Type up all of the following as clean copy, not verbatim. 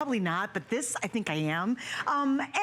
Probably not, but this, I think I am.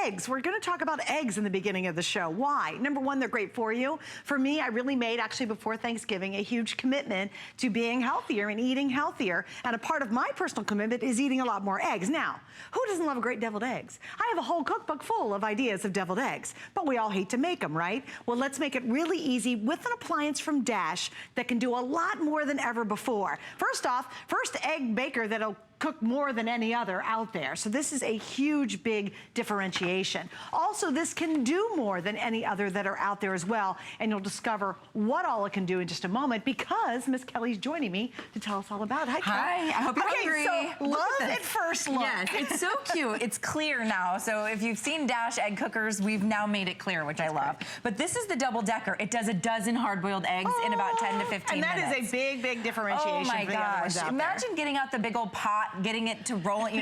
Eggs. We're going to talk about eggs in the beginning of the show. Why? Number one, they're great for you. For me, I really made, actually before Thanksgiving, a huge commitment to being healthier and eating healthier. And a part of my personal commitment is eating a lot more eggs. Now, who doesn't love great deviled eggs? I have a whole cookbook full of ideas of deviled eggs, but we all hate to make them, right? Well, let's make it really easy with an appliance from Dash that can do a lot more than ever before. First off, first egg baker that'll cook more than any other out there. So this is a huge, big differentiation. Also, this can do more than any other that are out there as well. And you'll discover what all it can do in just a moment because Miss Kelly's joining me to tell us all about it. Hi, Kelly. Hi, I hope you're hungry. So love at first look. Yes, it's so cute. It's clear now. So if you've seen Dash egg cookers, we've now made it clear, which I love. But this is the double decker. It does a dozen hard-boiled eggs in about 10 to 15 minutes. And that is a big, big differentiation. Oh my gosh. Imagine getting out the big old pot, getting it to roll it,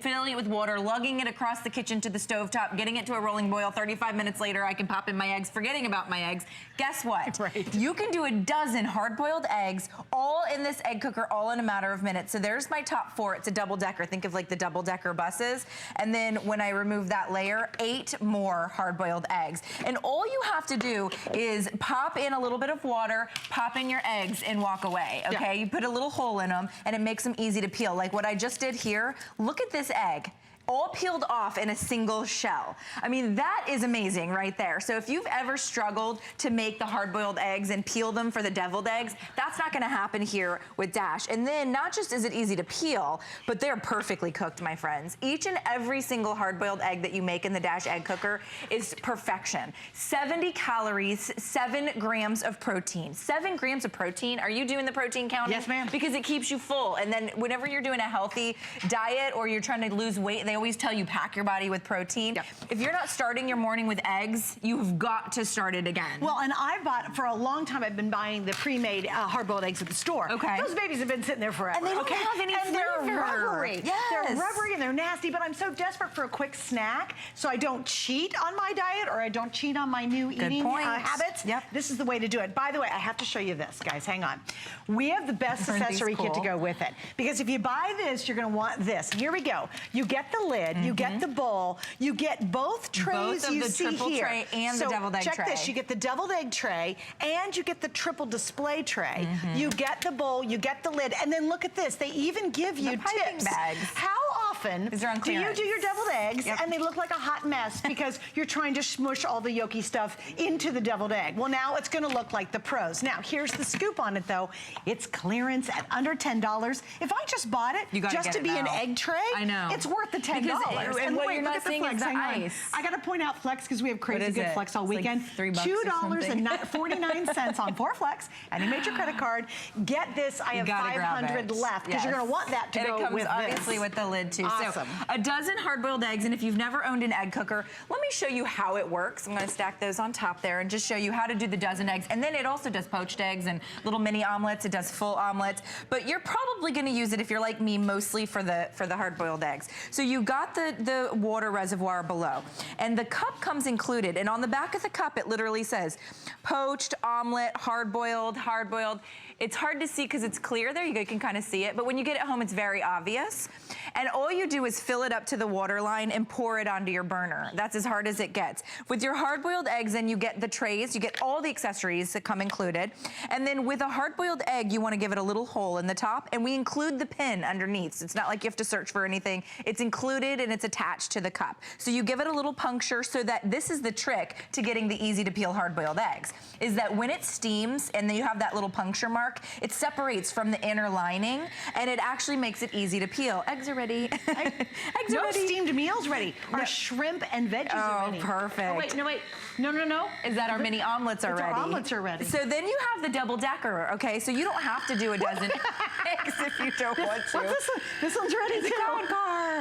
filling it with water, lugging it across the kitchen to the stovetop, getting it to a rolling boil. 35 minutes later, I can pop in my eggs, forgetting about my eggs. Guess what? Right. You can do a dozen hard-boiled eggs all in this egg cooker, all in a matter of minutes. So there's my top 4. It's a double-decker. Think of like the double-decker buses. And then when I remove that layer, 8 more hard-boiled eggs. And all you have to do is pop in a little bit of water, pop in your eggs, and walk away, okay? Yeah. You put a little hole in them, and it makes them easy to peel. Like what I just did here, look at this egg. All peeled off in a single shell. I mean, that is amazing right there. So if you've ever struggled to make the hard-boiled eggs and peel them for the deviled eggs, that's not gonna happen here with Dash. And then not just is it easy to peel, but they're perfectly cooked, my friends. Each and every single hard-boiled egg that you make in the Dash egg cooker is perfection. 70 calories, 7 grams of protein. 7 grams of protein, are you doing the protein counting? Yes, ma'am. Because it keeps you full. And then whenever you're doing a healthy diet or you're trying to lose weight, they always tell you pack your body with protein. Yep. If you're not starting your morning with eggs, you've got to start it again. Well, and I've bought, for a long time, I've been buying the pre-made hard-boiled eggs at the store. Okay. Those babies have been sitting there forever. And they don't have any flavor. They're rubbery. Yes. They're rubbery and they're nasty, but I'm so desperate for a quick snack, so I don't cheat on my diet or I don't cheat on my new eating habits. Yep. This is the way to do it. By the way, I have to show you this, guys. Hang on. We have the best accessory kit to go with it. Because if you buy this, you're gonna want this. Here we go. You get the lid, you get the bowl, you get both trays both of you the see triple here. tray and the deviled egg tray. Check this, you get the deviled egg tray and you get the triple display tray. You get the bowl, you get the lid, and then look at this. They even give you tips. Bags. How often do you do your deviled eggs and they look like a hot mess because you're trying to smush all the yolky stuff into the deviled egg? Well, now it's gonna look like the pros. Now, here's the scoop on it though. It's clearance at under $10. If I just bought it just to be an egg tray, I know. it's worth the $10. And what you're not seeing is the ice. I gotta point out Flex because we have crazy good Flex all weekend. Like $2.49 on 4 Flex. And you made your credit card. Get this, I have 500 left because you're gonna want that to go with this. It comes obviously with the lid too. Awesome. So a dozen hard-boiled eggs, and if you've never owned an egg cooker, let me show you how it works. I'm gonna stack those on top there and just show you how to do the dozen eggs. And then it also does poached eggs and little mini omelets. It does full omelets. But you're probably gonna use it if you're like me, mostly for the hard-boiled eggs. So you got the water reservoir below, and the cup comes included. And on the back of the cup, it literally says poached, omelet, hard-boiled, hard-boiled. It's hard to see because it's clear there. You can kind of see it. But when you get it home, it's very obvious. And all you do is fill it up to the water line and pour it onto your burner. That's as hard as it gets. With your hard-boiled eggs, then you get the trays. You get all the accessories that come included. And then with a hard-boiled egg, you want to give it a little hole in the top. And we include the pin underneath. So it's not like you have to search for anything. It's included and it's attached to the cup. So you give it a little puncture so that this is the trick to getting the easy-to-peel hard-boiled eggs, is that when it steams and then you have that little puncture mark, it separates from the inner lining and it actually makes it easy to peel. Eggs are ready. Eggs are ready. Steamed meals ready. Our shrimp and veggies are ready. Oh, perfect. Oh, wait, no, wait. No. Is that our mini omelets are ready? Our omelets are ready. So then you have the double decker, okay? So you don't have to do a dozen eggs if you don't want to. This one's ready to go.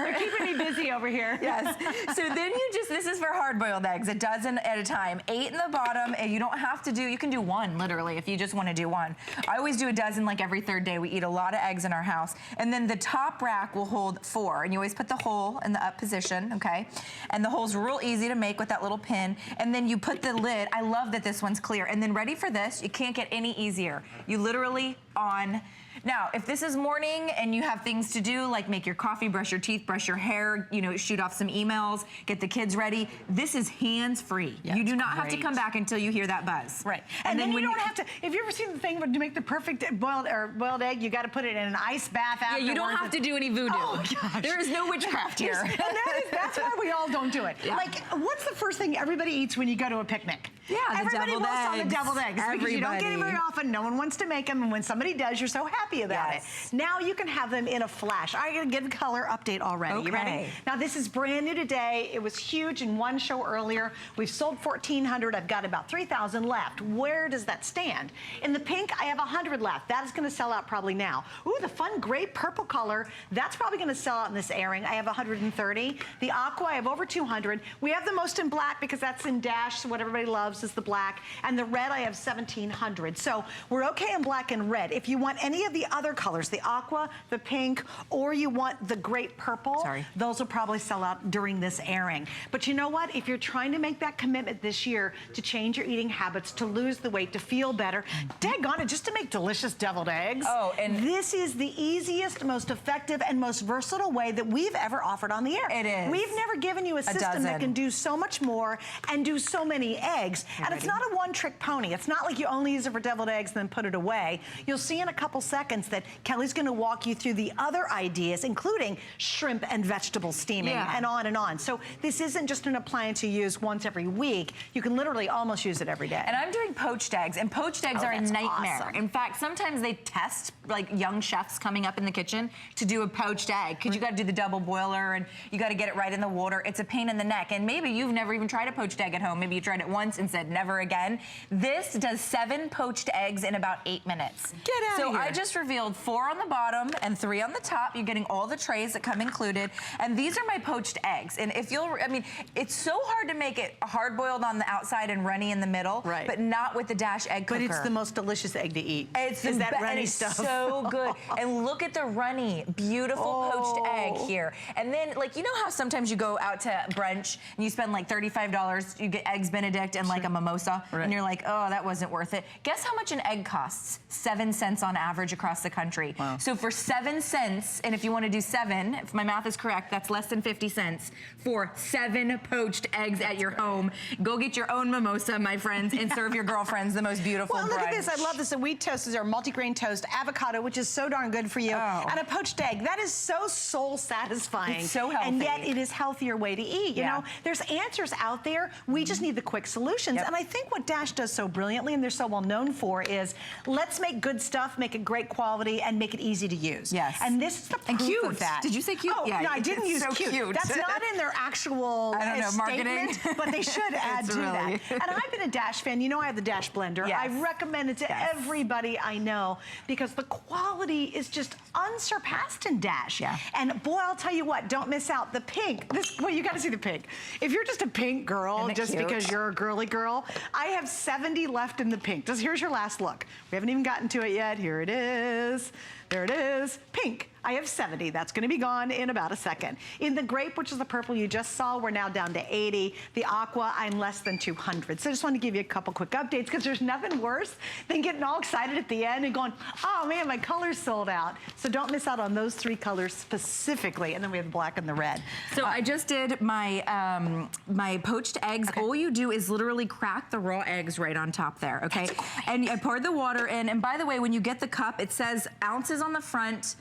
They're keeping me busy over here. Yes. So then you just, this is for hard-boiled eggs, a dozen at a time. 8 in the bottom, and you don't have to do, you can do 1 literally if you just want to do 1. I always do a dozen like every 3rd day. We eat a lot of eggs in our house. And then the top rack will hold 4, and you always put the hole in the up position, okay? And the hole's real easy to make with that little pin. And then you put the lid, I love that this one's clear. And then ready for this, you can't get any easier. You literally on Now, if this is morning and you have things to do, like make your coffee, brush your teeth, brush your hair, you know, shoot off some emails, get the kids ready, this is hands-free. Yeah, you do not have to come back until you hear that buzz. Right. And then you don't have to, if you ever seen the thing to make the perfect boiled egg, you got to put it in an ice bath afterwards. Yeah, you don't have to do any voodoo. Oh, gosh. There is no witchcraft here. And that's why we all don't do it. Yeah. Like, what's the first thing everybody eats when you go to a picnic? Yeah, everybody wants on the deviled eggs because you don't get it very often. No one wants to make them, and when somebody does, you're so happy about it. Now you can have them in a flash. I'm going to give a color update already. Okay. You ready? Now this is brand new today. It was huge in one show earlier. We've sold 1,400. I've got about 3,000 left. Where does that stand? In the pink, I have 100 left. That is going to sell out probably now. Ooh, the fun gray purple color, that's probably going to sell out in this airing. I have 130. The aqua, I have over 200. We have the most in black because that's in Dash, so what everybody loves is the black. And the red, I have 1,700. So we're okay in black and red. If you want any of the other colors, the aqua, the pink, or you want the great purple, those will probably sell out during this airing. But you know what? If you're trying to make that commitment this year to change your eating habits, to lose the weight, to feel better, daggone it, just to make delicious deviled eggs. Oh, and this is the easiest, most effective, and most versatile way that we've ever offered on the air. It is. We've never given you a system that can do so much more and do so many eggs. And it's not a one-trick pony. It's not like you only use it for deviled eggs and then put it away. You'll see in a couple seconds that Kelly's going to walk you through the other ideas, including shrimp and vegetable steaming and on and on. So this isn't just an appliance you use once every week. You can literally almost use it every day. And I'm doing poached eggs, and poached eggs are a nightmare. Awesome. In fact, sometimes they test like young chefs coming up in the kitchen to do a poached egg because you got to do the double boiler and you got to get it right in the water. It's a pain in the neck. And maybe you've never even tried a poached egg at home. Maybe you tried it once and said never again. This does 7 poached eggs in about 8 minutes. Get out of here. So I just revealed 4 on the bottom and 3 on the top. You're getting all the trays that come included. And these are my poached eggs. And if you'll, I mean, it's so hard to make it hard boiled on the outside and runny in the middle, but not with the Dash egg cooker. But it's the most delicious egg to eat. It's that runny it's stuff. So good. And look at the runny, beautiful poached egg here. And then, like, you know how sometimes you go out to brunch and you spend like $35, you get eggs Benedict and like a mimosa, and you're like, oh, that wasn't worth it. Guess how much an egg costs? 7 cents on average across the country. Wow. So for 7 cents, and if you want to do 7, if my math is correct, that's less than 50 cents for 7 poached eggs at your home. Go get your own mimosa, my friends, and serve your girlfriends the most beautiful brunch. Look at this. I love this. The wheat toast is our multigrain toast, avocado, which is so darn good for you, and a poached egg. That is so soul satisfying. It's so healthy. And yet it is healthier way to eat. You know, there's answers out there. We just need the quick solutions. And I think what Dash does so brilliantly, and they're so well known for, is let's make good stuff, make it great quality, and make it easy to use. Yes. And this is the proof of that. Did you say cute? Oh, yeah, no, I didn't use so cute. That's not in their actual I don't know, marketing, statement, but they should add to that. And I've been a Dash fan. You know I have the Dash blender. I recommend it to everybody I know because the quality is just unsurpassed in Dash. And boy, I'll tell you what, don't miss out. The pink, well, you gotta see the pink. If you're just a pink girl, just because you're a girly girl, I have 70 left in the pink. Here's your last look. We haven't even gotten to it yet. Here it is. There it is. Pink. I have 70. That's going to be gone in about a second. In the grape, which is the purple you just saw, we're now down to 80. The aqua, I'm less than 200. So I just want to give you a couple quick updates because there's nothing worse than getting all excited at the end and going, oh man, my color's sold out. So don't miss out on those 3 colors specifically. And then we have the black and the red. So I just did my my poached eggs. All you do is literally crack the raw eggs right on top there, okay? And I poured the water in. And by the way, when you get the cup, it says ounces on the front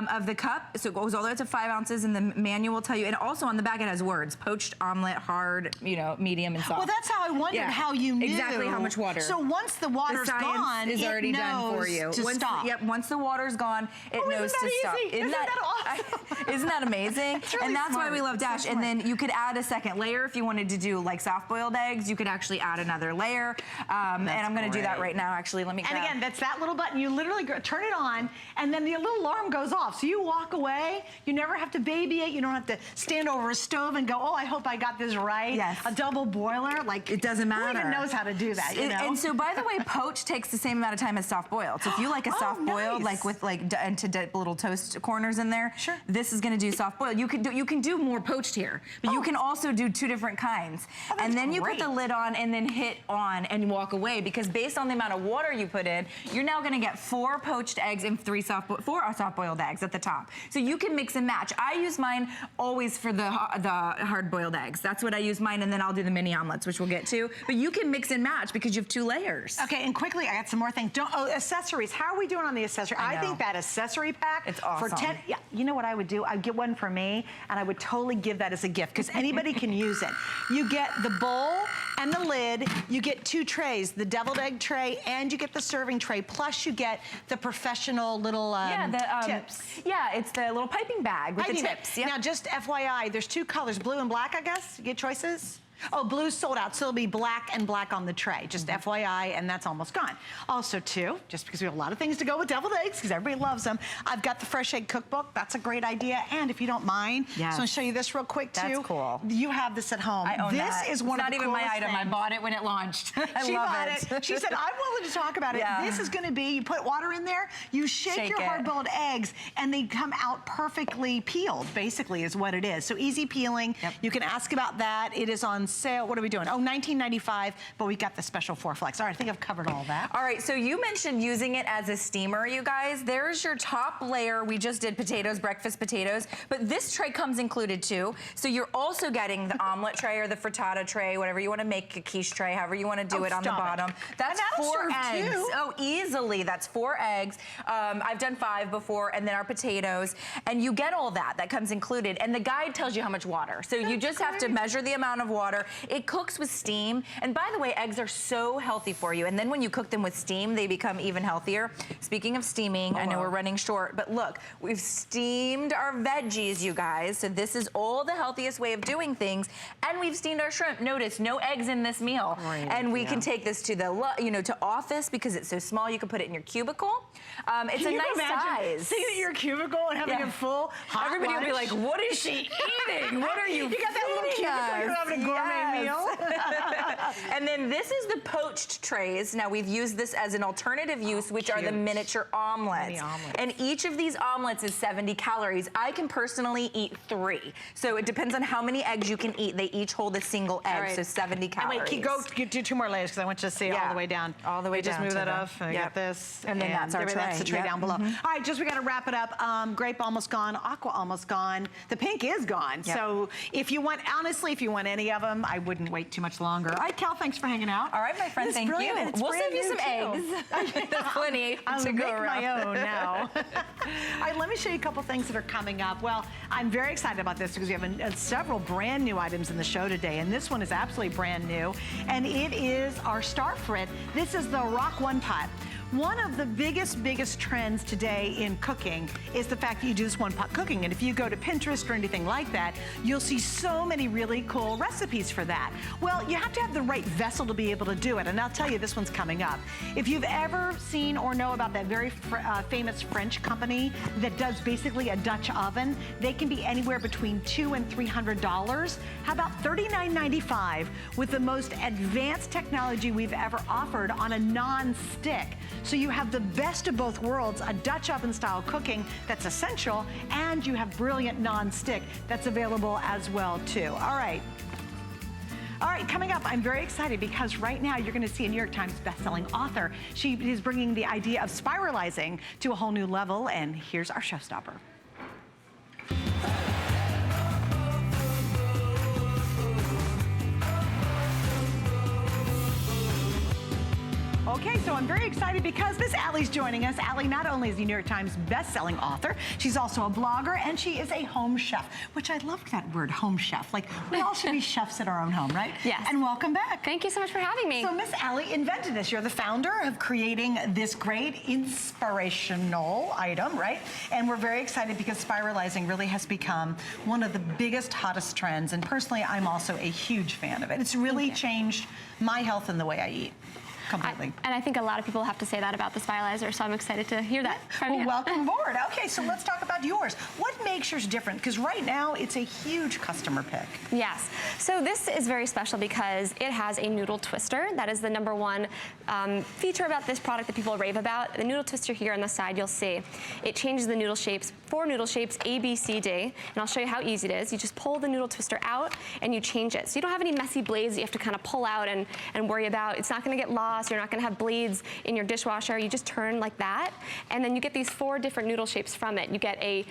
of the cup. So it goes all the way up to 5 ounces, and the manual will tell you. And also on the back it has words: poached, omelet, hard, you know, medium, and soft. Well, that's how I wondered how you knew exactly how much water. So once the water's gone, is already it done for you. To stop. Yep. Once the water's gone, it knows to stop. Isn't that awesome? Isn't that amazing? Really and that's smart. why we love Dash. And then you could add a second layer if you wanted to do like soft-boiled eggs. You could actually add another layer. And I'm going to do that right now. Actually, let me. And again, that's that little button. You literally turn it on, and then the little alarm goes off. off. So you walk away, you never have to baby it. You don't have to stand over a stove and go, oh, I hope I got this right. Yes. A double boiler, like it doesn't matter. Who even knows how to do that, you know? And so, by the way, poached takes the same amount of time as soft boiled. So if you like a soft boiled, like with and to dip little toast corners in there, sure. This is gonna do soft boiled. You can do more poached here, but you can also do 2 different kinds. And then you put the lid on and then hit on and walk away, because based on the amount of water you put in, you're now gonna get 4 poached eggs and 4 soft boiled eggs at the top. So you can mix and match. I use mine always for the hard boiled eggs. That's what I use mine, and then I'll do the mini omelets, which we'll get to. But you can mix and match because you have 2 layers. Okay, and quickly, I got some more things. Accessories. How are we doing on the accessory? I think that accessory pack, it's awesome. For 10, yeah, you know what I would do? I'd get one for me, and I would totally give that as a gift, because anybody can use it. You get the bowl and the lid, you get 2 trays, the deviled egg tray, and you get the serving tray, plus you get the professional little tips. Yeah, it's the little piping bag with the tips. Yep. Now, just FYI, there's 2 colors, blue and black, I guess. You get choices. Oh, blue's sold out, so it'll be black and black on the tray. Just FYI, and that's almost gone. Also, too, just because we have a lot of things to go with deviled eggs, because everybody loves them, I've got the Fresh Egg Cookbook. That's a great idea. And if you don't mind, so I'm going to show you this real quick, too. That's cool. You have this at home. I own that. This is one of the coolest things. Not even my item. I bought it when it launched. She bought it. She said, I'm willing to talk about it. Yeah. This is going to be, you put water in there, you shake your hard-boiled eggs, and they come out perfectly peeled, basically, is what it is. So easy peeling. Yep. You can ask about that. It is on sale. What are we doing? Oh, $19.95, but we got the special 4 flex. All right, I think I've covered all that. All right, so you mentioned using it as a steamer, you guys. There's your top layer. We just did potatoes, breakfast potatoes, but this tray comes included too. So you're also getting the omelet tray or the frittata tray, whatever you want to make, a quiche tray, however you want to do it on the bottom. That's 4 eggs. Too. Oh, easily. That's 4 eggs. I've done 5 before, and then our potatoes, and you get all that. That comes included, and the guide tells you how much water. So you just have to measure the amount of water. It cooks with steam, and by the way, eggs are so healthy for you, and then when you cook them with steam, they become even healthier. Speaking of steaming, I know we're running short, but look, we've steamed our veggies, you guys, so this is all the healthiest way of doing things, and we've steamed our shrimp. Notice, no eggs in this meal, and we can take this to the, to office, because it's so small, you can put it in your cubicle. It's a nice size. Sitting in your cubicle and having a full hot Everybody lunch. will be like, what is she eating? What are you You got that little cubicle, you're having a gourmet meal. And then this is the poached trays. Now we've used this as an alternative use, which are the miniature omelets. Mini omelets. And each of these omelets is 70 calories. I can personally eat 3. So it depends on how many eggs you can eat. They each hold a single egg, so 70 calories. And wait, do 2 more layers, because I want you to see all the way down. All the way down. Just move that off. I got this. And then that's our tray. That's the tray down below. All right, we got to wrap it up. Grape almost gone. Aqua almost gone. The pink is gone. So if you want, honestly, if you want any of them, I wouldn't wait too much longer. All right, Cal, thanks for hanging out. All right, my friend, thank you. We'll save you some eggs. That's plenty to go around. I'll make my own now. All right, let me show you a couple things that are coming up. Well, I'm very excited about this because we have several brand new items in the show today, and this one is absolutely brand new, and it is our star frit. This is the Rock One Pot. One of the biggest trends today in cooking is the fact that you do this one-pot cooking. And if you go to Pinterest or anything like that, you'll see so many really cool recipes for that. Well, you have to have the right vessel to be able to do it. And I'll tell you, this one's coming up. If you've ever seen or know about that very famous French company that does basically a Dutch oven, they can be anywhere between $200 and $300. How about $39.95 with the most advanced technology we've ever offered on a non-stick? So you have the best of both worlds, a Dutch oven style cooking that's essential, and you have brilliant non-stick that's available as well too. All right, coming up, I'm very excited because right now you're going to see a New York Times bestselling author. She is bringing the idea of spiralizing to a whole new level, and here's our showstopper. Okay, so I'm very excited because Miss Allie's joining us. Allie not only is the New York Times best-selling author, she's also a blogger, and she is a home chef, which I love that word, home chef. Like, we all should be chefs at our own home, right? Yes. And welcome back. Thank you so much for having me. So Miss Allie invented this. You're the founder of creating this great inspirational item, right? And we're very excited because spiralizing really has become one of the biggest, hottest trends. And personally, I'm also a huge fan of it. It's really changed my health and the way I eat. completely. And I think a lot of people have to say that about the Spiralizer, so I'm excited to hear that from you. Welcome aboard. Okay, so let's talk about yours. What makes yours different? Because right now, it's a huge customer pick. Yes. So this is very special because it has a noodle twister. That is the #1 feature about this product that people rave about. The noodle twister here on the side, you'll see. It changes the noodle shapes, 4 noodle shapes, A, B, C, D. And I'll show you how easy it is. You just pull the noodle twister out and you change it. So you don't have any messy blades that you have to kind of pull out and worry about. It's not gonna get lost. You're not gonna have blades in your dishwasher. You just turn like that. And then you get these 4 different noodle shapes from it. You get a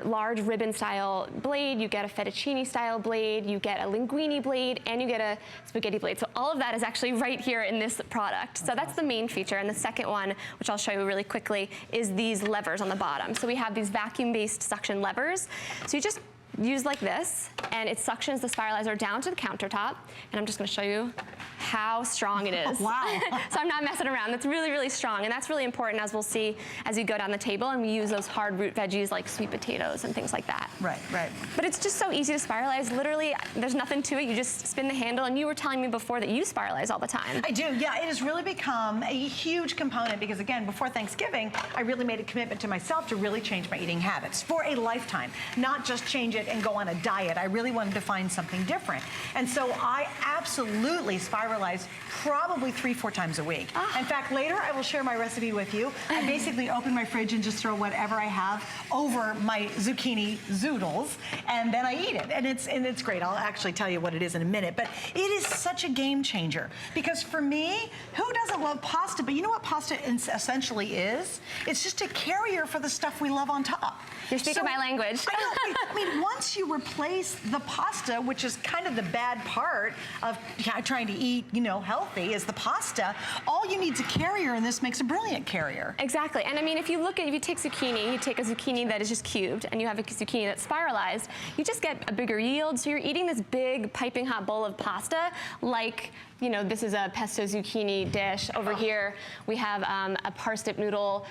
large ribbon style blade, you get a fettuccine style blade, you get a linguine blade, and you get a spaghetti blade. So all of that is actually right here in this product. So that's the main feature. And the second one, which I'll show you really quickly, is these levers on the bottom. So we have these vacuum-based suction levers. So you just use like this, and it suctions the Spiralizer down to the countertop. And I'm just gonna show you how strong it is. Wow. So I'm not messing around. That's really, really strong. And that's really important, as we'll see as we go down the table and we use those hard root veggies like sweet potatoes and things like that. Right, right. But it's just so easy to spiralize. Literally, there's nothing to it. You just spin the handle, and you were telling me before that you spiralize all the time. I do, yeah. It has really become a huge component because, again, before Thanksgiving, I really made a commitment to myself to really change my eating habits for a lifetime, not just change it and go on a diet. I really wanted to find something different. And so I absolutely spiralize probably 3-4 times a week. In fact, later I will share my recipe with you. I basically open my fridge and just throw whatever I have over my zucchini zoodles, and then I eat it. And it's great. I'll actually tell you what it is in a minute. But it is such a game changer because for me, who doesn't love pasta? But you know what pasta essentially is? It's just a carrier for the stuff we love on top. You're speaking my language. I mean, once you replace the pasta, which is kind of the bad part of trying to eat, you know, healthy, is the pasta, all you need is a carrier, and this makes a brilliant carrier. Exactly. And I mean, if you take zucchini, you take a zucchini that is just cubed, and you have a zucchini that's spiralized, you just get a bigger yield. So you're eating this big piping hot bowl of pasta like, you know, this is a pesto zucchini dish. Over here, we have a parsnip noodle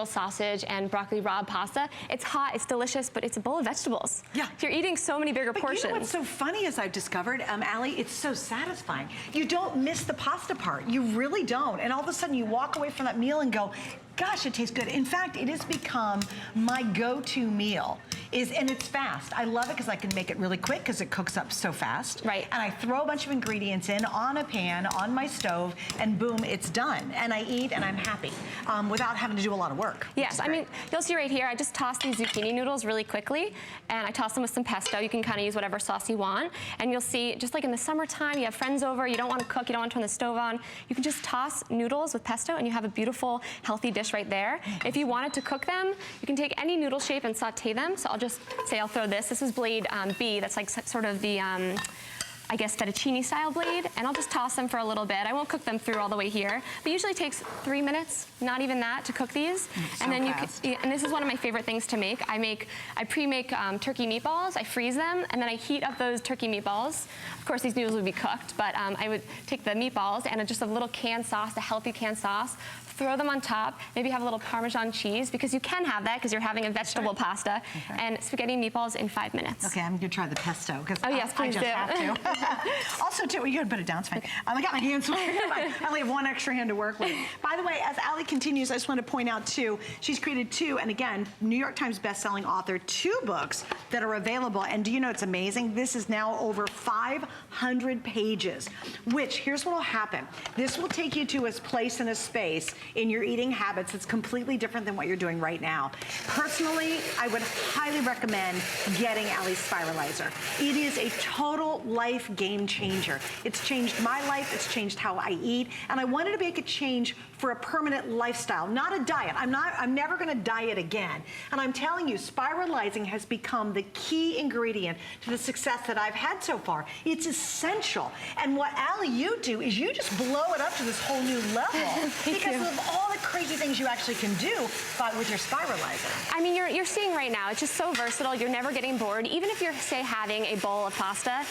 sausage and broccoli rabe pasta. It's hot, it's delicious, but it's a bowl of vegetables. Yeah. You're eating so many bigger portions. You know what's so funny is I've discovered, Allie, it's so satisfying. You don't miss the pasta part. You really don't. And all of a sudden you walk away from that meal and go, gosh, it tastes good. In fact, it has become my go-to meal. And it's fast. I love it because I can make it really quick because it cooks up so fast. Right. And I throw a bunch of ingredients in on a pan, on my stove, and boom, it's done. And I eat and I'm happy without having to do a lot of work. Yes, I mean, you'll see right here, I just toss these zucchini noodles really quickly, and I toss them with some pesto. You can kind of use whatever sauce you want. And you'll see, just like in the summertime, you have friends over, you don't want to cook, you don't want to turn the stove on, you can just toss noodles with pesto and you have a beautiful, healthy dish right there. If you wanted to cook them, you can take any noodle shape and saute them. So I'll just say I'll throw this. This is blade B. That's like sort of the, I guess, fettuccine style blade. And I'll just toss them for a little bit. I won't cook them through all the way here. But usually it takes 3 minutes, not even that, to cook these. And then and this is one of my favorite things to make. I pre-make turkey meatballs. I freeze them, and then I heat up those turkey meatballs. Of course, these noodles would be cooked, but I would take the meatballs and just a little canned sauce, a healthy canned sauce, throw them on top, maybe have a little Parmesan cheese, because you can have that because you're having a vegetable pasta, and spaghetti and meatballs in 5 minutes. Okay, I'm gonna try the pesto, because yes, please I just have to. Also, too, you gotta put it down, it's fine. I got my hands, I only have one extra hand to work with. By the way, as Allie continues, I just want to point out, too, she's created 2, and again, New York Times bestselling author, 2 books that are available, and do you know it's amazing? This is now over 500 pages, which, here's what will happen. This will take you to a place and a space in your eating habits that's completely different than what you're doing right now. Personally, I would highly recommend getting Allie's Spiralizer. It is a total life game changer. It's changed my life, it's changed how I eat, and I wanted to make a change for a permanent lifestyle, not a diet. I'm never gonna diet again. And I'm telling you, spiralizing has become the key ingredient to the success that I've had so far. It's essential. And what Allie, you do is you just blow it up to this whole new level because of all the crazy things you actually can do with your spiralizer. I mean, you're seeing right now, it's just so versatile. You're never getting bored. Even if you're, say, having a bowl of pasta,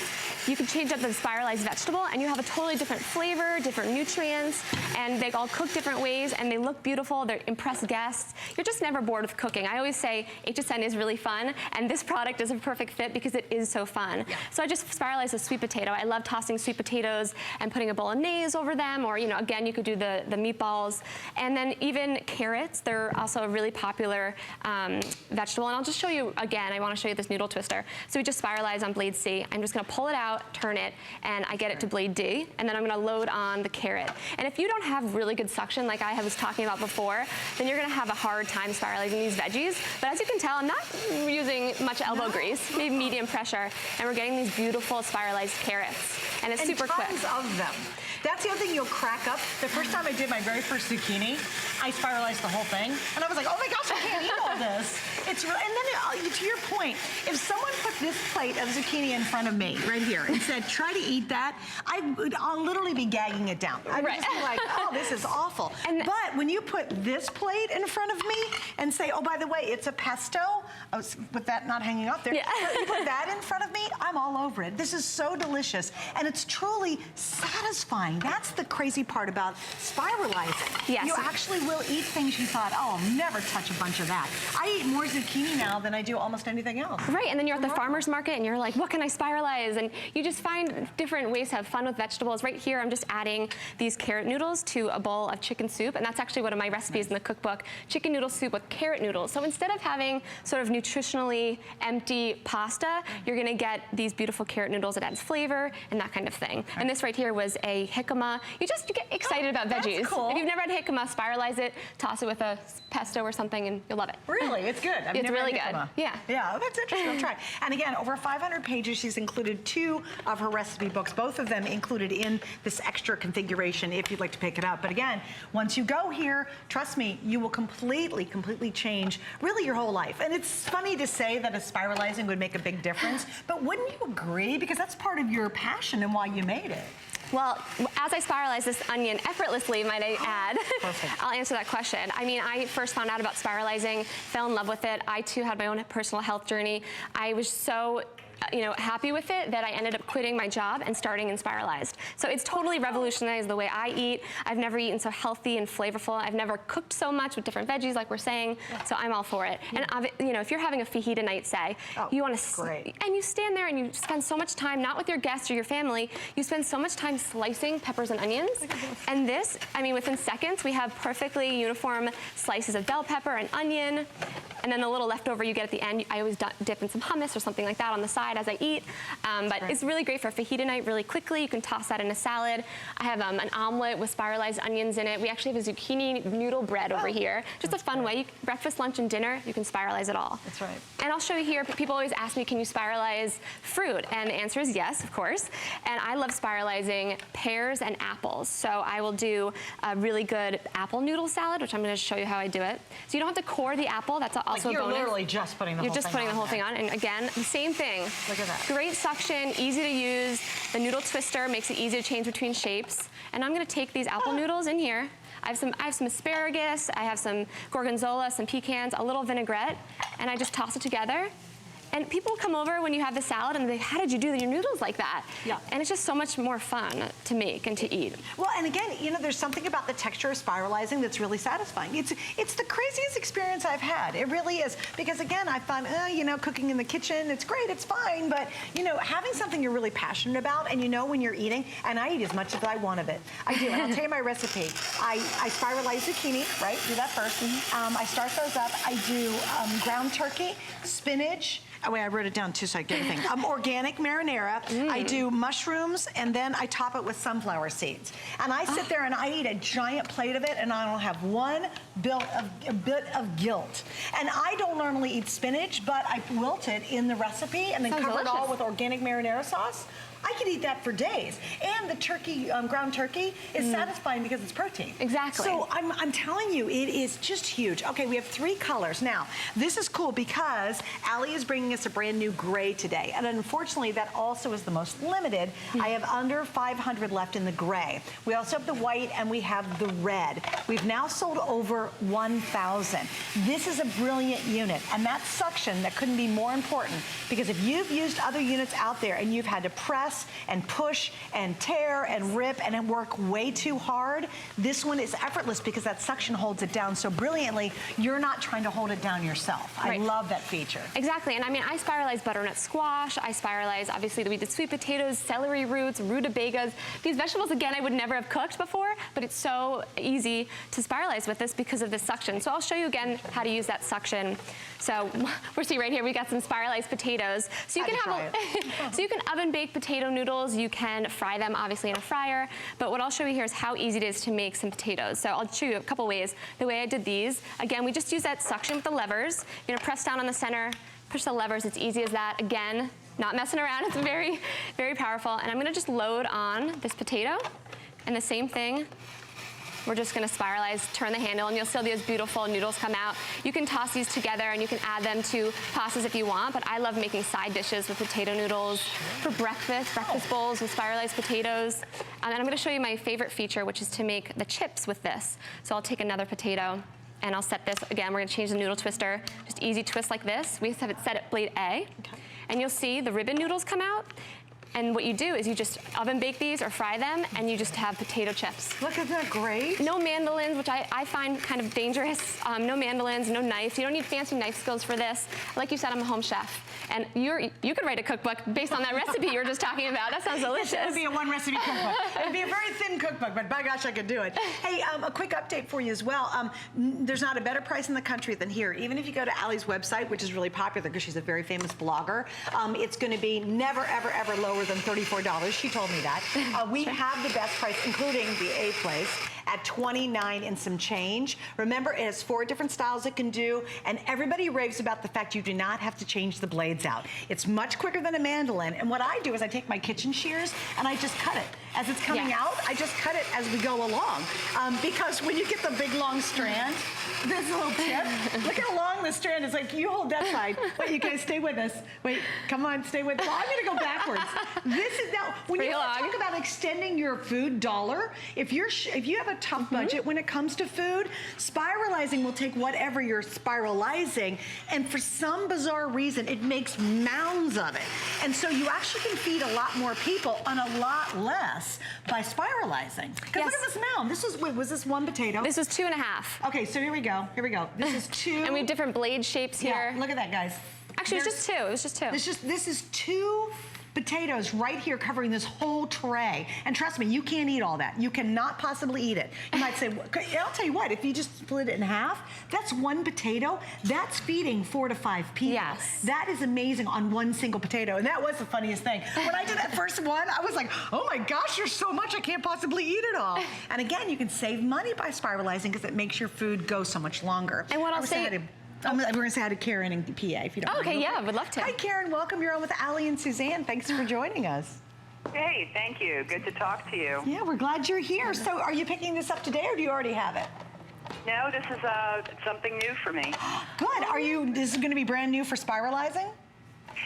you can change up the spiralized vegetable and you have a totally different flavor, different nutrients, and they all cook different ways and they look beautiful. They impress guests. You're just never bored with cooking. I always say HSN is really fun, and this product is a perfect fit because it is so fun. Yeah. So I just spiralize a sweet potato. I love tossing sweet potatoes and putting a bolognese over them, or, you know, again, you could do the meatballs. And then even carrots, they're also a really popular vegetable. And I'll just show you, again, I want to show you this noodle twister. So we just spiralize on blade C. I'm just going to pull it out, turn it, and I get it to blade D. And then I'm going to load on the carrot. And if you don't have really good suction, like I was talking about before, then you're going to have a hard time spiralizing these veggies. But as you can tell, I'm not using much elbow grease, maybe medium pressure, and we're getting these beautiful spiralized carrots. And it's super quick. Tons of them. That's the other thing you'll crack up. The first time I did my very first zucchini, I spiralized the whole thing, and I was like, oh my gosh, I can't eat all this. It's real. And then to your point, if someone put this plate of zucchini in front of me right here and said, try to eat that, I'll literally be gagging it down. I'd just be like, oh, this is awful. But when you put this plate in front of me and say, oh, by the way, it's a pesto, with that not hanging up there, you put that in front of me, I'm all over it. This is so delicious, and it's truly satisfying. That's the crazy part about spiralizing. Yes. You actually will eat things you thought, oh, I'll never touch a bunch of that. I eat more zucchini now than I do almost anything else. Right, and then you're at the farmer's market and you're like, what can I spiralize? And you just find different ways to have fun with vegetables. Right here, I'm just adding these carrot noodles to a bowl of chicken soup, and that's actually one of my recipes in the cookbook, chicken noodle soup with carrot noodles. So instead of having sort of nutritionally empty pasta, you're gonna get these beautiful carrot noodles that adds flavor and that kind of thing. And this right here was a jicama. You get excited about veggies. Cool. If you've never had jicama, spiralize it, toss it with a pesto or something, and you'll love it. Really? It's good. It's really good. Yeah. Yeah, that's interesting. I'll try. And again, over 500 pages, she's included 2 of her recipe books, both of them included in this extra configuration if you'd like to pick it up. But again, once you go here, trust me, you will completely change really your whole life. And it's funny to say that a spiralizing would make a big difference, but wouldn't you agree? Because that's part of your passion and why you made it. Well, as I spiralize this onion effortlessly, might I add, I'll answer that question. I mean, I first found out about spiralizing, fell in love with it. I too had my own personal health journey. I was so happy with it that I ended up quitting my job and starting in Spiralized. So it's totally revolutionized the way I eat. I've never eaten so healthy and flavorful. I've never cooked so much with different veggies like we're saying, so I'm all for it. And if you're having a fajita night, say, you want to, and you stand there and you spend so much time, not with your guests or your family, you spend so much time slicing peppers and onions. And this, I mean, within seconds, we have perfectly uniform slices of bell pepper and onion, and then the little leftover you get at the end, I always dip in some hummus or something like that on the side as I eat. But it's really great for fajita night really quickly. You can toss that in a salad. I have an omelet with spiralized onions in it. We actually have a zucchini noodle bread over here. Just a fun way. Breakfast, lunch, and dinner, you can spiralize it all. That's right. And I'll show you here, people always ask me, can you spiralize fruit? And the answer is yes, of course. And I love spiralizing pears and apples. So I will do a really good apple noodle salad, which I'm going to show you how I do it. So you don't have to core the apple. That's also a bonus. You're literally just putting the whole thing on. You're just putting the whole thing on. And again, the same thing. Look at that. Great suction, easy to use. The noodle twister makes it easy to change between shapes. And I'm going to take these apple noodles in here. I have some asparagus, I have some gorgonzola, some pecans, a little vinaigrette, and I just toss it together. And people come over when you have the salad and they, how did you do your noodles like that? Yeah. And it's just so much more fun to make and to eat. Well, and again, there's something about the texture of spiralizing that's really satisfying. It's the craziest experience I've had. It really is. Because again, I found, cooking in the kitchen, it's great, it's fine, but having something you're really passionate about and when you're eating, and I eat as much as I want of it. I do, and I'll tell you my recipe. I spiralize zucchini, right? Do that first. I start those up. I do ground turkey, spinach. Oh, wait, I wrote it down too so I get everything. Organic marinara. I do mushrooms, and then I top it with sunflower seeds. And I sit there and I eat a giant plate of it, and I don't have one bit of guilt. And I don't normally eat spinach, but I wilt it in the recipe and then cover it all with organic marinara sauce. I could eat that for days. And the turkey, ground turkey, is satisfying because it's protein. Exactly. So I'm telling you, it is just huge. Okay, we have 3 colors. Now, this is cool because Allie is bringing bringing us a brand new gray today. And unfortunately, that also is the most limited. I have under 500 left in the gray. We also have the white and we have the red. We've now sold over 1,000. This is a brilliant unit, and that suction, that couldn't be more important, because if you've used other units out there and you've had to press and push and tear and rip and work way too hard, this one is effortless because that suction holds it down so brilliantly. You're not trying to hold it down yourself. Right. I love that feature. Exactly, and I mean, I spiralize butternut squash, I spiralize, obviously, we did sweet potatoes, celery roots, rutabagas. These vegetables, again, I would never have cooked before, but it's so easy to spiralize with this because of the suction. So I'll show you again how to use that suction. So we're seeing right here, we got some spiralized potatoes. So you can have so you can oven bake potato noodles, you can fry them obviously in a fryer, but what I'll show you here is how easy it is to make some potatoes. So I'll show you a couple ways. The way I did these, again, we just use that suction with the levers. You're gonna press down on the center, push the levers, it's easy as that. Again, not messing around, it's very, very powerful. And I'm gonna just load on this potato, and the same thing, we're just gonna spiralize, turn the handle, and you'll see these beautiful noodles come out. You can toss these together and you can add them to pastas if you want, but I love making side dishes with potato noodles for breakfast bowls with spiralized potatoes. And I'm gonna show you my favorite feature, which is to make the chips with this. So I'll take another potato and I'll set this, again, we're gonna change the noodle twister, just easy twist like this. We have it set at blade A. Okay. And you'll see the ribbon noodles come out. And what you do is you just oven bake these or fry them, and you just have potato chips. Look, isn't that great? No mandolins, which I find kind of dangerous. No mandolins, no knives. You don't need fancy knife skills for this. Like you said, I'm a home chef. And you could write a cookbook based on that recipe you were just talking about. That sounds delicious. It would be a one recipe cookbook. It would be a very thin cookbook, but by gosh, I could do it. Hey, a quick update for you as well. There's not a better price in the country than here. Even if you go to Allie's website, which is really popular because she's a very famous blogger, it's going to be never, ever, ever lower than $34. She told me that. We have the best price, including the A place, at $29 and some change. Remember, it has 4 different styles it can do, and everybody raves about the fact you do not have to change the blades out. It's much quicker than a mandolin, and what I do is I take my kitchen shears and I just cut it. As it's coming out, I just cut it as we go along. Because when you get the big long strand, there's a little tip. Look how long the strand is. Like, you hold that side. Wait, you guys stay with us. Wait, come on, stay with us. Well, I'm gonna go backwards. This is now, when you talk about extending your food dollar, if you have a tough budget when it comes to food, spiralizing will take whatever you're spiralizing, and for some bizarre reason, it makes mounds of it. And so you actually can feed a lot more people on a lot less by spiralizing. Because look at this mound. This is, wait, was this 1 potato? This was 2.5. Okay, so here we go. Here we go. This is 2. And we have different blade shapes here. Yeah, look at that, guys. Actually, it was just 2. It was just 2. This is 2 potatoes right here covering this whole tray. And trust me, you can't eat all that. You cannot possibly eat it. You might say, I'll tell you what, if you just split it in half, that's 1 potato. That's feeding 4 to 5 people. Yes. That is amazing on 1 single potato. And that was the funniest thing. When I did that first one, I was like, oh my gosh, there's so much, I can't possibly eat it all. And again, you can save money by spiralizing because it makes your food go so much longer. And what I'll say, we're going to say hi to Karen in PA, if you don't mind. Okay, yeah, would love to. Hi, Karen. Welcome. You're on with Allie and Suzanne. Thanks for joining us. Hey, thank you. Good to talk to you. Yeah, we're glad you're here. So are you picking this up today, or do you already have it? No, this is something new for me. Good. This is going to be brand new for spiralizing?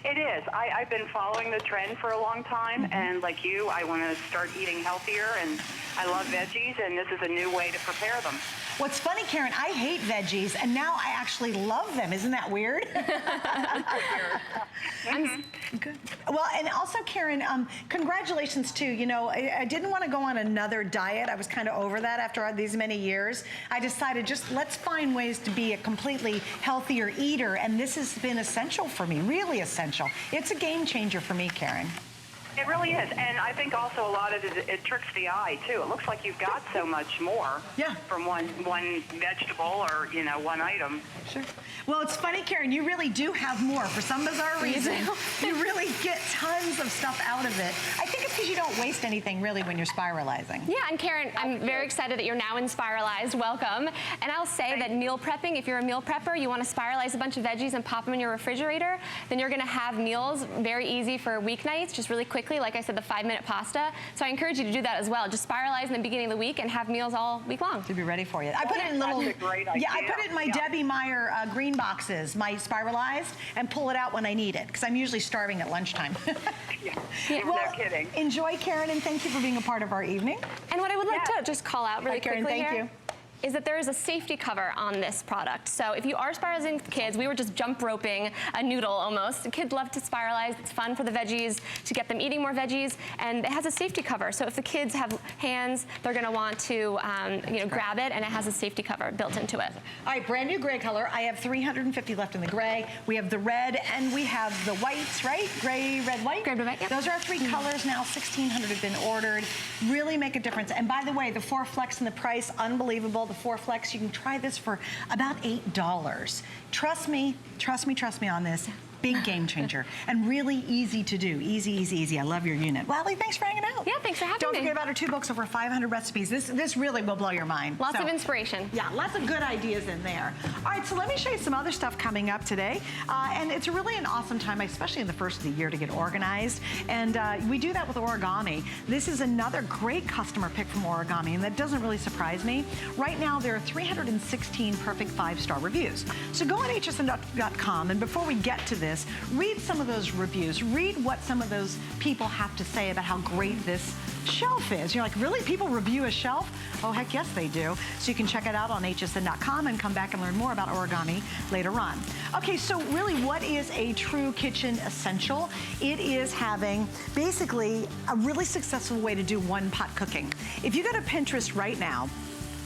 It is. I've been following the trend for a long time, and like you, I want to start eating healthier, and I love veggies, and this is a new way to prepare them. What's funny, Karen, I hate veggies, and now I actually love them. Isn't that weird? Good. Well, and also, Karen, congratulations, too. You know, I didn't want to go on another diet. I was kind of over that after these many years. I decided let's find ways to be a completely healthier eater, and this has been essential for me, really essential. It's a game changer for me, Karen. It really is, and I think also a lot of it tricks the eye too. It looks like you've got so much more from one vegetable or one item. Sure. Well, it's funny, Karen. You really do have more for some bizarre reason. You really get tons tons of stuff out of it. I think it's because you don't waste anything really when you're spiralizing. Yeah, and Karen, I'm very excited that you're now in Spiralized. Welcome. And I'll say that meal prepping, if you're a meal prepper, you want to spiralize a bunch of veggies and pop them in your refrigerator, then you're going to have meals very easy for weeknights, just really quickly. Like I said, the 5-minute pasta. So I encourage you to do that as well. Just spiralize in the beginning of the week and have meals all week long. To be ready for you. I put it in little, That's a great idea. yeah, I put it in my Debbie Meyer green boxes, my spiralized, and pull it out when I need it, because I'm usually starving at lunchtime. Yeah. Well, No kidding. enjoy, Karen, and thank you for being a part of our evening. And what I would like to just call out really Karen, quickly thank here you. is that there is a safety cover on this product. So if you are spiralizing with kids, we were just jump roping a noodle almost. Kids love to spiralize. It's fun for the veggies to get them eating more veggies, and it has a safety cover. So if the kids have hands, they're going to want to grab it, and it has a safety cover built into it. All right, brand new gray color. I have 350 left in the gray. We have the red, and we have the whites, right? Gray, red, white? Gray, red, white, yep. Those are our 3 colors now. 1,600 have been ordered. Really make a difference. And by the way, the 4 Flex and the price, unbelievable. The 4 Flex, you can try this for about $8. Trust me on this. Big game changer and really easy to do. Easy, easy, easy. I love your unit. Wally, thanks for hanging out. Yeah, thanks for having Don't me. forget about our 2 books, over 500 recipes. This really will blow your mind. Lots of inspiration. Yeah, lots of good ideas in there. All right, so let me show you some other stuff coming up today. And it's really an awesome time, especially in the first of the year, to get organized. And we do that with origami. This is another great customer pick from origami, and that doesn't really surprise me. Right now, there are 316 perfect 5-star reviews. So go on hsn.com, and before we get to this, read some of those reviews. Read what some of those people have to say about how great this shelf is. You're like, really? People review a shelf? Oh, heck yes, they do. So you can check it out on hsn.com and come back and learn more about origami later on. Okay, so really, what is a true kitchen essential? It is having basically a really successful way to do one-pot cooking. If you go to Pinterest right now,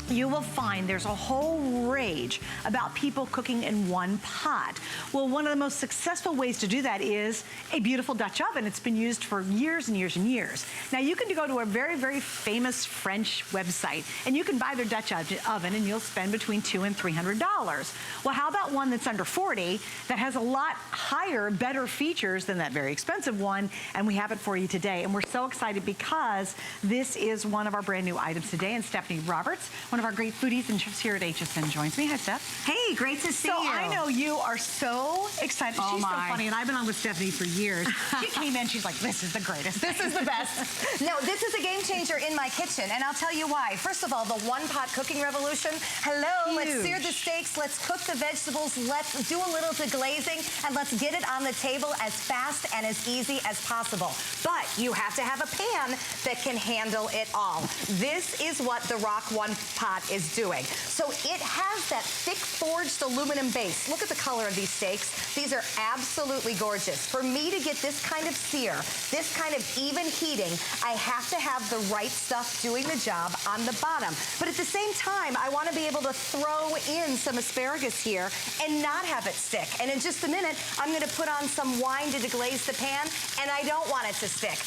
you will find there's a whole rage about people cooking in one pot. Well, one of the most successful ways to do that is a beautiful Dutch oven. It's been used for years and years and years. Now, you can go to a very, very famous French website, and you can buy their Dutch oven, and you'll spend between $200 and $300. Well, how about one that's under 40 that has a lot higher, better features than that very expensive one, and we have it for you today. And we're so excited because this is one of our brand new items today, and Stephanie Roberts, one of our great foodies and chefs here at HSN, joins me. Hi, Steph. Hey, great to see you. So I know you are so excited. Oh, she's so my. funny, and I've been on with Stephanie for years. She came in, she's like, this is the greatest. This is the best. No, this is a game changer in my kitchen, and I'll tell you why. First of all, the one-pot cooking revolution. Hello, let's sear the steaks, let's cook the vegetables, let's do a little deglazing, and let's get it on the table as fast and as easy as possible. But you have to have a pan that can handle it all. This is what the Rock One Pot is doing. So it has that thick forged aluminum base. Look at the color of these steaks. These are absolutely gorgeous. For me to get this kind of sear, this kind of even heating, I have to have the right stuff doing the job on the bottom. But at the same time, I want to be able to throw in some asparagus here and not have it stick. And in just a minute, I'm going to put on some wine to deglaze the pan, and I don't want it to stick.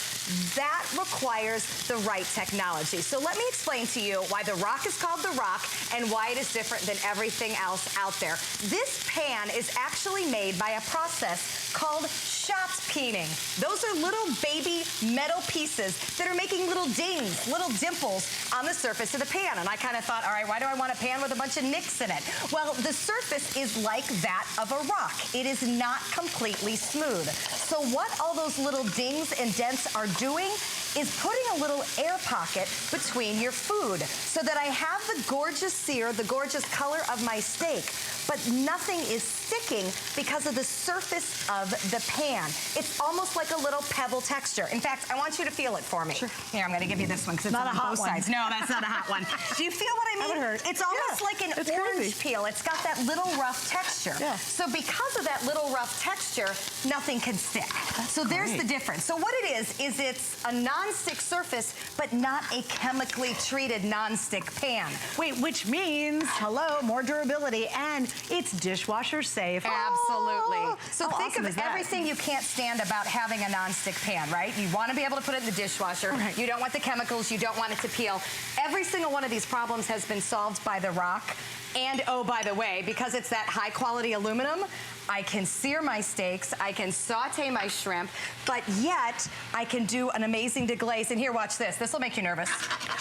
That requires the right technology. So let me explain to you why the Rock is called the Rock and why it is different than everything else out there. This pan is actually made by a process called shot peening. Those are little baby metal pieces that are making little dings, little dimples on the surface of the pan. And I kind of thought, all right, why do I want a pan with a bunch of nicks in it? Well, the surface is like that of a rock. It is not completely smooth. So what all those little dings and dents are doing is putting a little air pocket between your food so that I have the gorgeous sear, the gorgeous color of my steak, but nothing is sticking because of the surface of the pan. It's almost like a little pebble texture. In fact, I want you to feel it for me. Sure. Here, I'm going to give you this one because it's Not on a hot both one. sides. No, that's not a hot one. Do you feel what I mean? That would hurt. It's almost Yeah, like an it's orange crazy. peel. It's got that little rough texture. Yeah. So because of that little rough texture, nothing can stick. So there's the difference. So what it is it's a non-stick surface, but not a chemically treated non-stick pan. Wait, which means, hello, more durability, and it's dishwasher safe. Absolutely. Oh, So how think awesome of is that? everything you can't stand about having a non-stick pan, right? You want to be able to put it in the dishwasher. Right. You don't want the chemicals. You don't want it to peel. Every single one of these problems has been solved by the Rock. And oh, by the way, because it's that high quality aluminum, I can sear my steaks, I can saute my shrimp, but yet I can do an amazing deglaze. And here, watch this. This will make you nervous.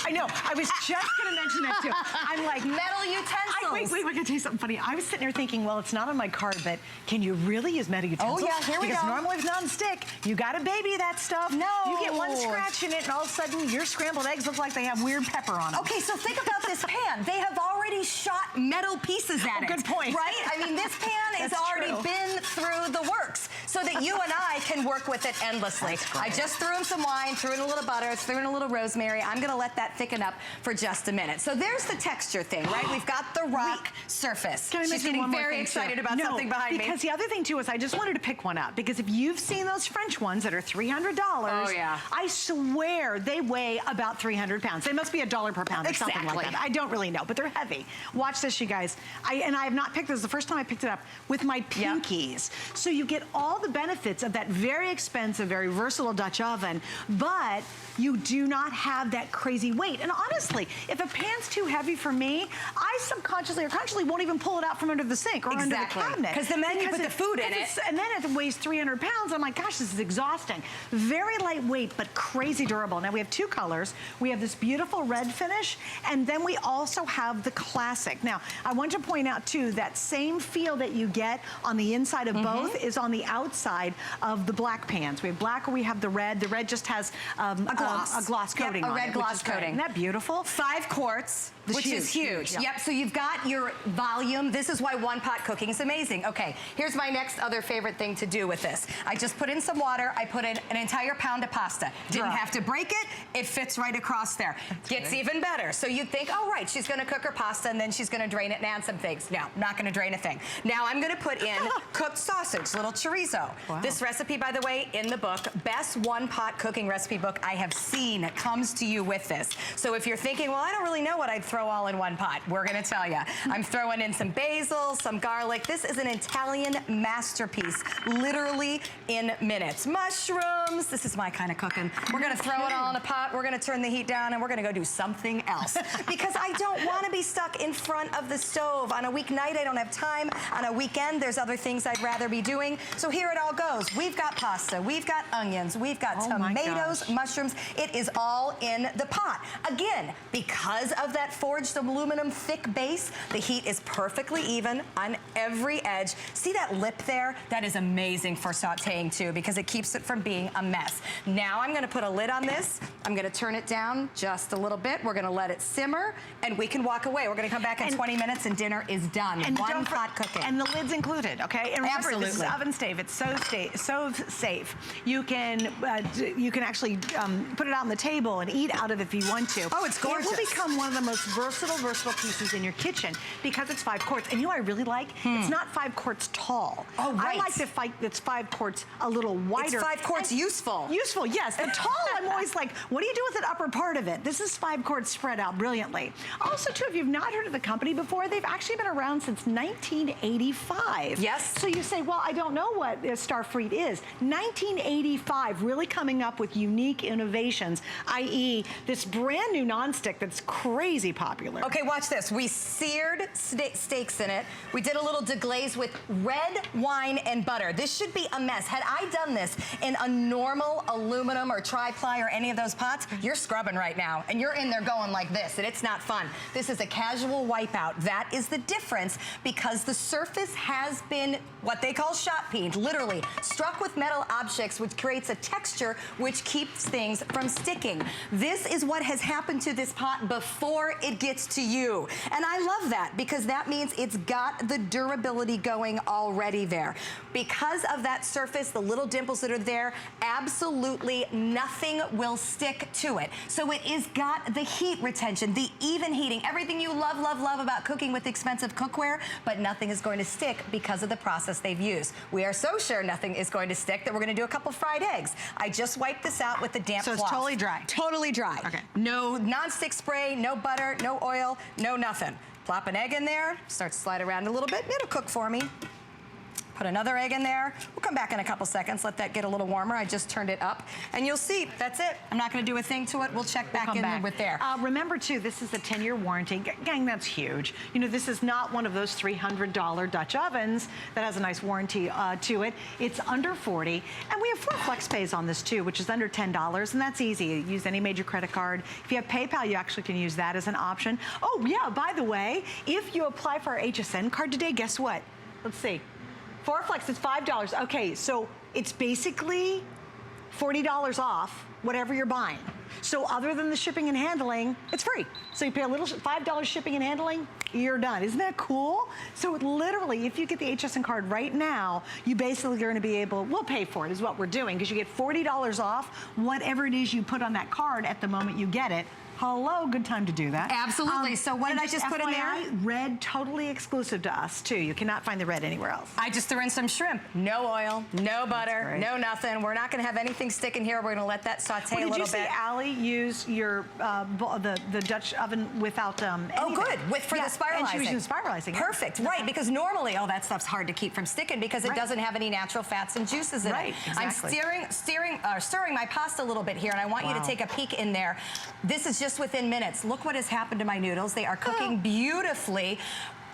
I know. I was just going to mention that too. I'm like, metal utensils. Wait, I gotta tell you something funny. I was sitting there thinking, well, it's not on my card, but can you really use metal utensils? Oh yeah, here we go. Because normally with non-stick, you gotta baby that stuff. No. You get one scratch in it, and all of a sudden, your scrambled eggs look like they have weird pepper on them. Okay, so think about this pan. They have already shot metal pieces at it. Good point. Right? I mean, this pan has already been through the works so that you and I can work with it endlessly. I just threw in some wine, threw in a little butter, threw in a little rosemary. I'm gonna let that thicken up for just a minute. So there's the texture thing, right? We've got the rock surface. Can I She's mention getting one more very thing, excited too? about something behind me. Because the other thing too is I just wanted to pick one up, because if you've seen those French ones that are $300, Oh, yeah. I swear they weigh about 300 pounds. They must be $1 per pound or something like Exactly. that. I don't really know, but they're heavy. Watch this, you guys. I have not picked this. The first time I picked it up with my pinkies. So you get all the benefits of that very expensive, very versatile Dutch oven, but you do not have that crazy weight. And honestly, if a pan's too heavy for me, I subconsciously or consciously won't even pull it out from under the sink or under the cabinet. Because the minute you put the food in it. And then it weighs 300 pounds. I'm like, gosh, this is exhausting. Very lightweight, but crazy durable. Now we have two colors. We have this beautiful red finish, and then we also have the classic. Now, I want to point out too, that same feel that you get on the inside of both is on the outside of the black pans. We have black or we have the red. The red just has a gloss coating on it. A red gloss coating. Isn't that beautiful? 5 quarts, which is huge. Yep. Yep, so you've got your volume. This is why one pot cooking is amazing. Okay, here's my next other favorite thing to do with this. I just put in some water. I put in an entire pound of pasta. Didn't have to break it. It fits right across there. Gets even better. So you'd think, oh, right, she's gonna cook her pasta and then she's gonna drain it and add some things. No, not gonna drain a thing. Now I'm gonna put in cooked sausage, little chorizo. Wow. This recipe, by the way, in the book, best one-pot cooking recipe book I have seen, comes to you with this. So if you're thinking, well, I don't really know what I'd throw all in one pot, we're gonna tell you. I'm throwing in some basil, some garlic. This is an Italian masterpiece, literally in minutes. Mushrooms, this is my kind of cooking. We're gonna throw it all in a pot, we're gonna turn the heat down, and we're gonna go do something else. Because I don't wanna be stuck in front of the stove. On a weeknight, I don't have time. On a weekend, there's other things I'd rather be doing. So here it all goes. We've got pasta, we've got onions, we've got tomatoes, mushrooms. It is all in the pot. Again, because of that forged aluminum thick base, the heat is perfectly even on every edge. See that lip there? That is amazing for sauteing too, because it keeps it from being a mess. Now I'm gonna put a lid on this. I'm gonna turn it down just a little bit. We're gonna let it simmer, and we can walk away. We're gonna come back in 20 minutes and dinner is done. And one pot cooking. And the lid's included, okay? And remember, this is Absolutely. oven safe. It's so safe. You can actually put it out on the table and eat out of it if you want to. Oh, it's gorgeous. It will become one of the most versatile pieces in your kitchen because it's 5 quarts. And you know what I really like? It's not 5 quarts tall. Oh, right. I like the fight that's 5 quarts a little wider. It's 5 quarts useful. Useful, yes. The tall, I'm always like, what do you do with the upper part of it? This is 5 quarts spread out brilliantly. Also, too, if you've not heard of the company before, they've actually been around since 1985. Yes. So you say, well, I don't know what Starfleet is. 1985, really coming up with unique innovations, i.e. this brand new nonstick that's crazy popular. Okay, watch this. We seared steaks in it. We did a little deglaze with red wine and butter. This should be a mess. Had I done this in a normal aluminum or tri-ply or any of those pots, you're scrubbing right now, and you're in there going like this, and it's not fun. This is a casual wipeout. That is the difference, because the surface has been what they call shot peened, literally struck with metal objects, which creates a texture which keeps things from sticking. This is what has happened to this pot before it gets to you. And I love that, because that means it's got the durability going already there. Because of that surface, the little dimples that are there, absolutely nothing will stick to it. So it is got the heat retention, the even heating, everything you love, love, love about cooking with expensive cookware, but nothing is going to stick because of the process they've used. We are so sure nothing is going to stick that we're going to do a couple fried eggs. I just wiped this out with the damp cloth. So it's totally dry? Totally dry. Okay. No non-stick spray, no butter, no oil, no nothing. Plop an egg in there, start to slide around a little bit, it'll cook for me. Put another egg in there. We'll come back in a couple seconds, let that get a little warmer. I just turned it up, and you'll see, that's it. I'm not gonna do a thing to it. We'll check back in with there. Remember too, this is a 10-year warranty. Gang, that's huge. You know, this is not one of those $300 Dutch ovens that has a nice warranty to it. It's under 40, and we have 4 flex pays on this too, which is under $10, and that's easy. You use any major credit card. If you have PayPal, you actually can use that as an option. Oh yeah, by the way, if you apply for our HSN card today, guess what? Let's see. 4 flex is $5. Okay, so it's basically $40 off whatever you're buying. So other than the shipping and handling, it's free. So you pay a little $5 shipping and handling, you're done. Isn't that cool? So literally, if you get the HSN card right now, you basically are going to be able, we'll pay for it is what we're doing, because you get $40 off whatever it is you put on that card at the moment you get it. Hello, good time to do that. Absolutely. So what did I just put in there? Red, totally exclusive to us too. You cannot find the red anywhere else. I just threw in some shrimp. No oil, no butter, no nothing. We're not going to have anything sticking here. We're going to let that saute a little bit. Did you see Allie use your the Dutch oven without anything? Oh, good. For the spiralizing. And she was using spiralizing. Perfect. Right, because normally, that stuff's hard to keep from sticking because it doesn't have any natural fats and juices in it. Exactly. I'm stirring my pasta a little bit here, and I want you to take a peek in there. This is just within minutes. Look what has happened to my noodles. They are cooking beautifully.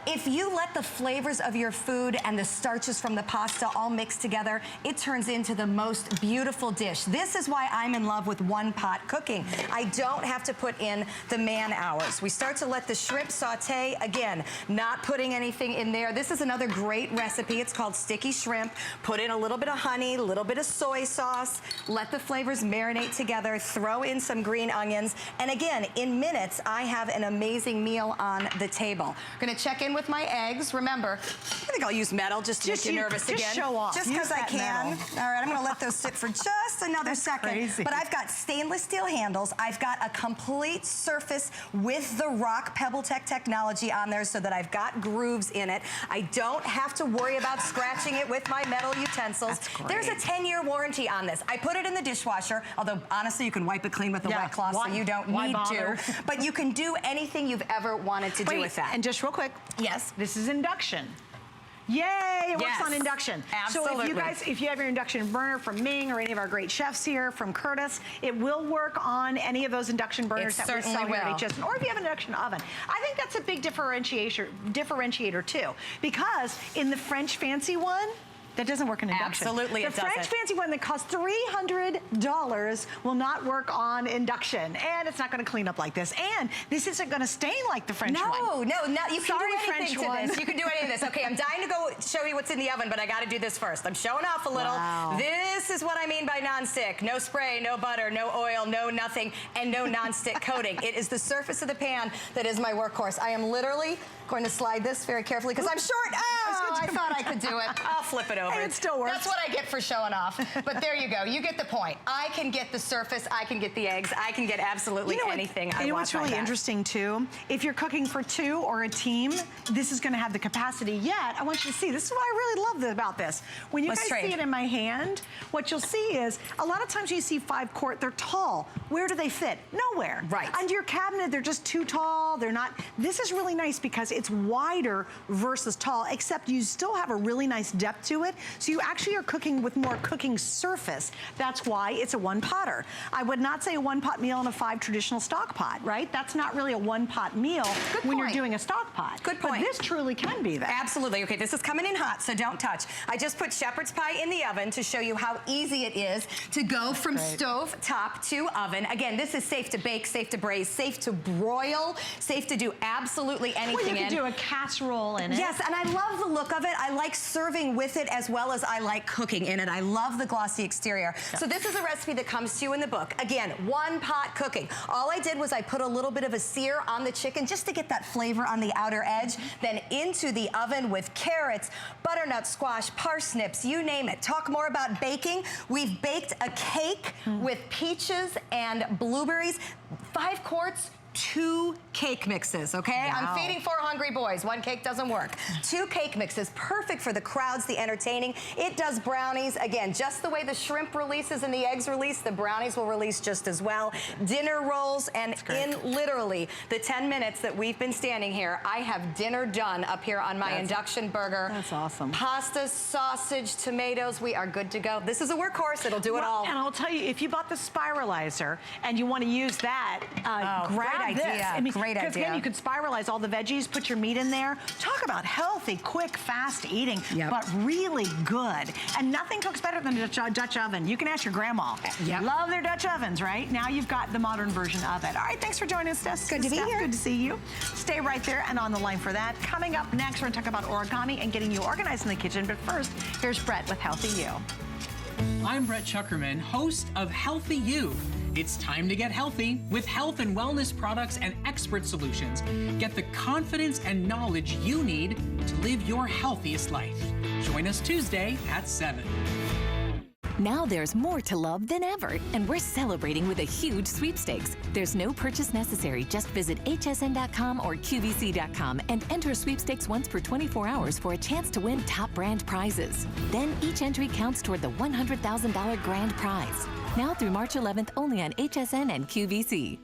If you let the flavors of your food and the starches from the pasta all mix together, it turns into the most beautiful dish. This is why I'm in love with one-pot cooking. I don't have to put in the man hours. We start to let the shrimp saute. Again, not putting anything in there. This is another great recipe. It's called sticky shrimp. Put in a little bit of honey, a little bit of soy sauce. Let the flavors marinate together. Throw in some green onions. And again, in minutes, I have an amazing meal on the table. We're gonna check in with my eggs. Remember, I think I'll use metal just to make you nervous again. Just show off. Just because I can. Metal. All right, I'm gonna let those sit for just another second. Crazy. But I've got stainless steel handles. I've got a complete surface with the Rock PebbleTech technology on there so that I've got grooves in it. I don't have to worry about scratching it with my metal utensils. There's a 10-year warranty on this. I put it in the dishwasher, although honestly you can wipe it clean with a wet cloth, so you don't need to. But you can do anything you've ever wanted to do with that. And just real quick, yes, this is induction. Yay, it works on induction. Absolutely. So if you guys, if you have your induction burner from Ming or any of our great chefs here from Curtis, it will work on any of those induction burners that we sell here at HSN. Or if you have an induction oven. I think that's a big differentiator too. Because in the French fancy one, that doesn't work in induction. Absolutely, it doesn't. The French fancy one that costs $300 will not work on induction, and it's not going to clean up like this. And this isn't going to stain like the French one. No, you can do anything to this. You can do any of this. Okay, I'm dying to go show you what's in the oven, but I got to do this first. I'm showing off a little. Wow. This is what I mean by non-stick. No spray, no butter, no oil, no nothing, and no non-stick coating. It is the surface of the pan that is my workhorse. I am literally going to slide this very carefully because I'm short. Oh, I thought I could do it. I'll flip it over. And it still works. That's what I get for showing off. But there you go. You get the point. I can get the surface. I can get the eggs. I can get absolutely anything I want. You know what's really interesting too? If you're cooking for 2 or a team, this is going to have the capacity. Yet, I want you to see. This is what I really love about this. When you guys see it in my hand, what you'll see is a lot of times you see 5-quart. They're tall. Where do they fit? Nowhere. Right. Under your cabinet, they're just too tall. They're not. This is really nice because it's wider versus tall. Except you still have a really nice depth to it. So you actually are cooking with more cooking surface. That's why it's a one-potter. I would not say a one-pot meal in a 5 traditional stock pot, right? That's not really a one-pot meal when you're doing a stock pot. Good point. But this truly can be that. Absolutely. Okay, this is coming in hot, so don't touch. I just put shepherd's pie in the oven to show you how easy it is to go from stove top to oven. Again, this is safe to bake, safe to braise, safe to broil, safe to do absolutely anything in. You can do a casserole in it. Yes, and I love the look of it. I like serving with it as well as I like cooking in it. I love the glossy exterior. Yeah. So this is a recipe that comes to you in the book. Again, one-pot cooking. All I did was I put a little bit of a sear on the chicken just to get that flavor on the outer edge, then into the oven with carrots, butternut squash, parsnips, you name it. Talk more about baking. We've baked a cake with peaches and blueberries. 5 quarts, 2 cake mixes, okay? Wow. I'm feeding 4 hungry boys. 1 cake doesn't work. 2 cake mixes, perfect for the crowds, the entertaining. It does brownies. Again, just the way the shrimp releases and the eggs release, the brownies will release just as well. Dinner rolls, and in literally the 10 minutes that we've been standing here, I have dinner done up here on my induction burger. That's awesome. Pasta, sausage, tomatoes, we are good to go. This is a workhorse, it'll do it all. And I'll tell you, if you bought the spiralizer and you want to use that, grab great this. idea. I mean, Great because idea. again, you could spiralize all the veggies, put your meat in there. Talk about healthy, quick, fast eating, but really good. And nothing cooks better than a Dutch oven. You can ask your grandma. Love their Dutch ovens, right? Now you've got the modern version of it. All right, thanks for joining us, Steph. Good to be here. Good to see you. Stay right there and on the line for that. Coming up next, we're going to talk about origami and getting you organized in the kitchen. But first, here's Brett with Healthy You. I'm Brett Chuckerman, host of Healthy You. It's time to get healthy with health and wellness products and expert solutions. Get the confidence and knowledge you need to live your healthiest life. Join us Tuesday at 7. Now there's more to love than ever, and we're celebrating with a huge sweepstakes. There's no purchase necessary. Just visit hsn.com or qvc.com and enter sweepstakes once per 24 hours for a chance to win top brand prizes. Then each entry counts toward the $100,000 grand prize. Now through March 11th only on HSN and QVC.